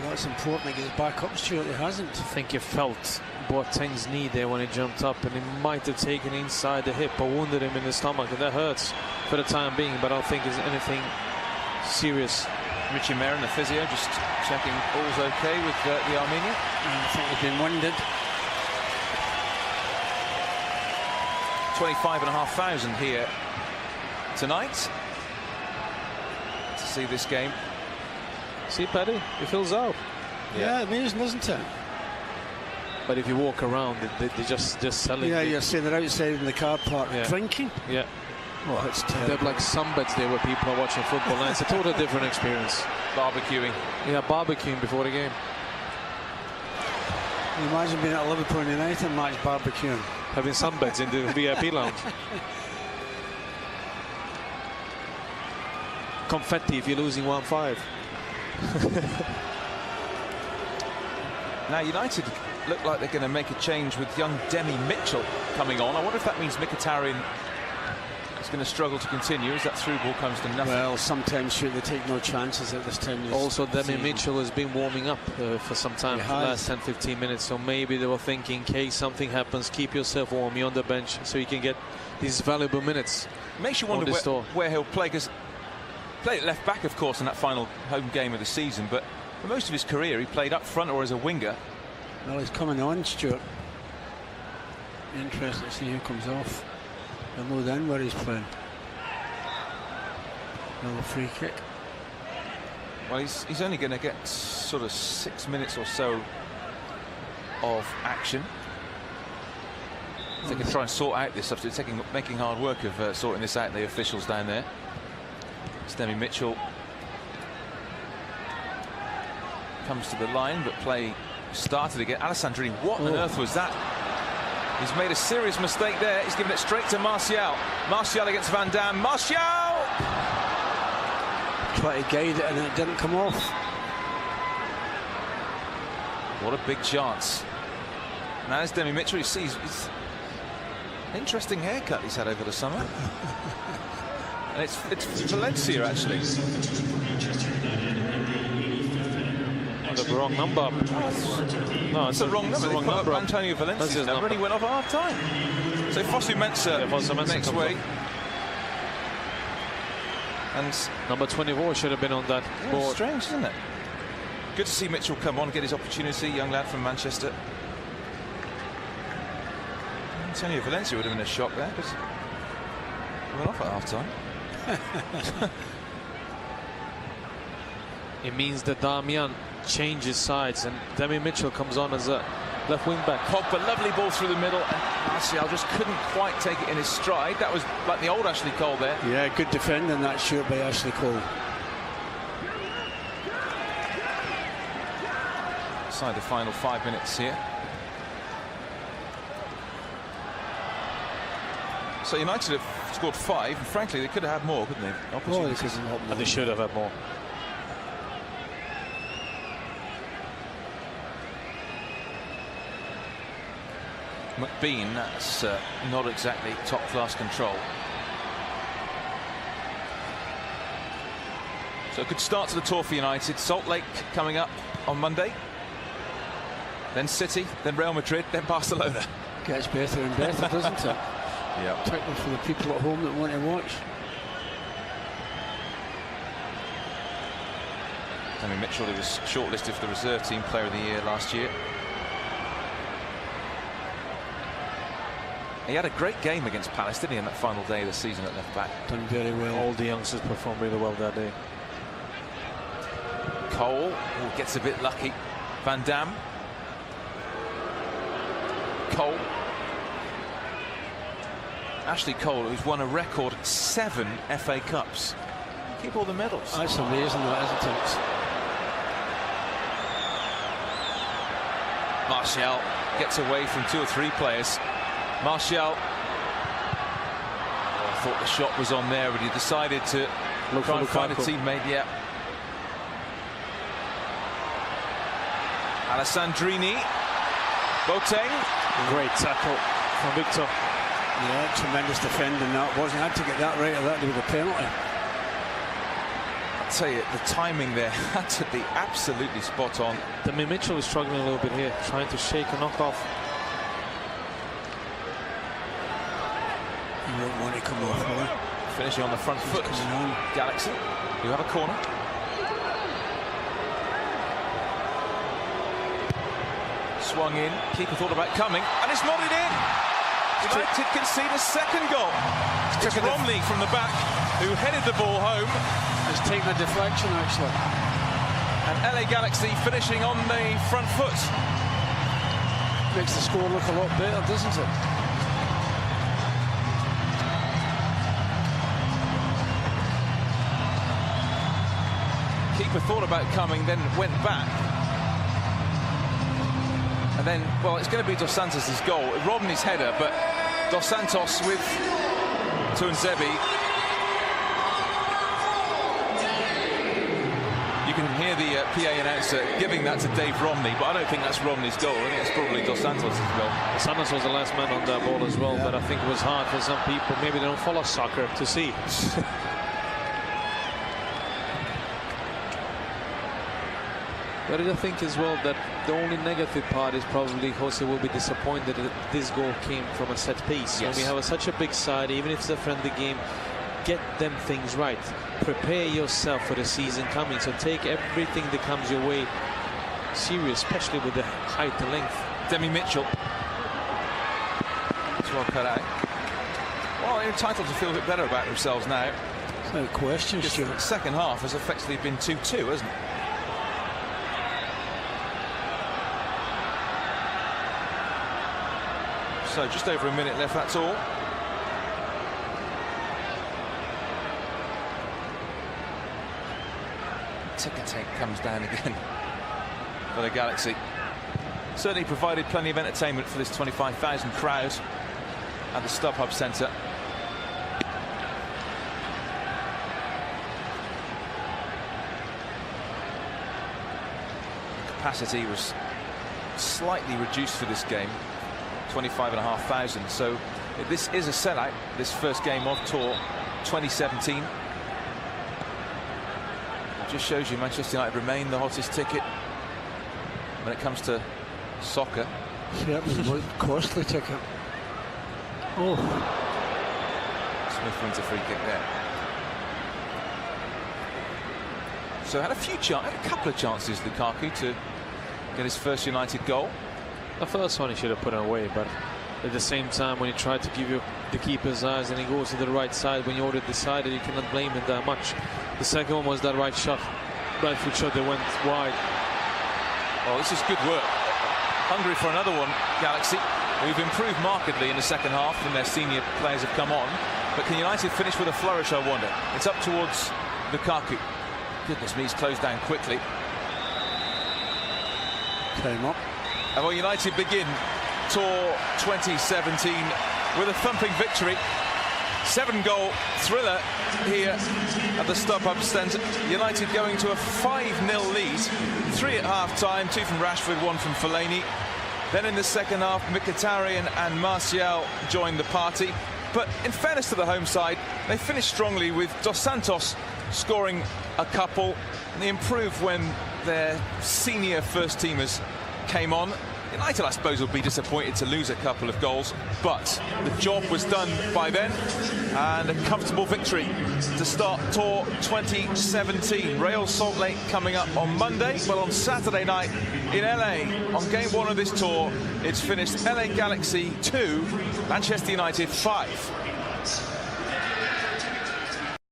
Well, it's important to get back up, Stuart. He hasn't. I think he felt Boateng's knee there when he jumped up, and he might have taken inside the hip or wounded him in the stomach, and that hurts for the time being, but I don't think it's anything serious. Richie Merrin, the physio, just checking all's okay with the Armenian. I think he's been wounded. 25,500 here tonight to see this game. See, Paddy, it fills out. Yeah, amazing, isn't it? But if you walk around, they just selling. Yeah, you're saying they're outside in the car park drinking. Yeah. Oh, it's They're terrible. like sunbeds there where people are watching football, and it's a total different experience. Barbecuing. Yeah, barbecuing before the game. Can you imagine being at a Liverpool United match barbecuing? Having sunbeds in the VIP lounge. Confetti if you're losing 1-5. Now United look like they're going to make a change with young Demi Mitchell coming on. I wonder if that means Mkhitaryan is going to struggle to continue as that through ball comes to nothing. Well, sometimes should they take no chances at this time. Also, Demi Mitchell has been warming up for some time, He for the has. last 10-15 minutes, so maybe they were thinking, in case something happens, keep yourself warm, you're on the bench, so you can get these valuable minutes. Makes you on wonder this tour. where he'll play, because played at left back, of course, in that final home game of the season, but for most of his career he played up front or as a winger. Well, he's coming on, Stuart. Interesting to see who comes off. They'll know then where he's playing. Another free kick. Well, he's only going to get sort of 6 minutes or so of action. If they can try and sort out this stuff, it's making hard work of sorting this out, the officials down there. It's Demi Mitchell comes to the line, but play started again. Alessandrini, what on earth was that? He's made a serious mistake there. He's given it straight to Martial. Martial against Van Dam. Martial! Tried to guide it and it didn't come off. What a big chance. Now there's Demi Mitchell. You see, he's interesting haircut he's had over the summer. And it's Valencia, actually. The wrong number. No, It's the wrong number. They put up Antonio Valencia's number, and he went off at half time. So Fosu Mensah next way. And number 24 should have been on that board. Strange, isn't it? Good to see Mitchell come on, get his opportunity. Young lad from Manchester. Antonio Valencia would have been a shock there, because he went off at half time. It means that Damian changes sides and Demi Mitchell comes on as a left wing back. Pogba, lovely ball through the middle, and Martial just couldn't quite take it in his stride. That was like the old Ashley Cole there. Yeah, good defending that shoot by Ashley Cole. Inside the final 5 minutes here. So United have scored 5, and frankly they could have had more, couldn't they? Oh, this isn't helping. And they should have had more. McBean, that's not exactly top-class control. So a good start to the tour for United. Salt Lake coming up on Monday. Then City, then Real Madrid, then Barcelona. Gets better and better, doesn't it? Yeah. Particularly for the people at home that want to watch. Demi Mitchell, who was shortlisted for the reserve team player of the year last year. He had a great game against Palace, didn't he, on that final day of the season at left back? Done very well. All the youngsters performed really well that day. Cole gets a bit lucky. Van Dam. Cole. Ashley Cole, who's won a record 7 FA Cups. Keep all the medals. That's amazing, that, isn't it? Martial gets away from 2 or 3 players. Martial. I thought the shot was on there, but he decided to try and find a teammate. Yeah. Alessandrini. Boateng. Great tackle from Victor. Yeah, tremendous defending that was. He had to get that right, or that would be the penalty. I'll tell you, the timing there had to be absolutely spot on. Demi Mitchell is struggling a little bit here, trying to shake a knockoff. You won't want to come off, will he? Finishing on the front foot. Galaxy, who have a corner. Swung in, keeper thought about coming, and it's nodded in. United concede a second goal. It's Romney from the back who headed the ball home. It's taken a deflection, actually. And LA Galaxy finishing on the front foot. Makes the score look a lot better, doesn't it? Keeper thought about coming, then went back. And then, well, it's going to be Dos Santos' goal. Robney's header, but Dos Santos with Tuanzebe. You can hear the PA announcer giving that to Dave Romney, but I don't think that's Romney's goal. I think it's probably Dos Santos' goal. Dos Santos was the last man on that ball as well, but I think it was hard for some people. Maybe they don't follow soccer to see. But I think as well that the only negative part is probably Jose will be disappointed that this goal came from a set piece. Yes. When we have such a big side, even if it's a friendly game, get them things right. Prepare yourself for the season coming. So take everything that comes your way serious, especially with the height and length. Demi Mitchell. It's well cut out. Well, they're entitled to feel a bit better about themselves now. No question, Stuart. The second half has effectively been 2-2, hasn't it? So just over a minute left, that's all. Ticker comes down again for the Galaxy. Certainly provided plenty of entertainment for this 25,000 crowd at the StubHub Centre. Capacity was slightly reduced for this game. 25,500. So this is a sellout, this first game of Tour 2017. It just shows you Manchester United remain the hottest ticket when it comes to soccer. Yeah, it was a costly ticket. Oh. Smith wins a free kick there. So had a couple of chances, Lukaku, to get his first United goal. The first one he should have put it away, but at the same time, when he tried to give you the keeper's eyes and he goes to the right side, when you already decided, you cannot blame him that much. The second one was that right foot shot that went wide. Oh, this is good work. Hungry for another one, Galaxy, who've improved markedly in the second half when their senior players have come on. But can United finish with a flourish, I wonder? It's up towards Lukaku. Goodness me, he's closed down quickly. Came up. And well, United begin Tour 2017 with a thumping victory. 7-goal thriller here at the StubHub Centre. United going to a 5-0 lead. 3 at half-time, 2 from Rashford, 1 from Fellaini. Then in the second half, Mkhitaryan and Martial joined the party. But in fairness to the home side, they finished strongly with Dos Santos scoring a couple. They improved when their senior first-teamers came on. United, I suppose, will be disappointed to lose a couple of goals, but the job was done by then, and a comfortable victory to start Tour 2017. Real Salt Lake coming up on Monday, but on Saturday night in LA, on game 1 of this tour, it's finished LA Galaxy 2, Manchester United 5.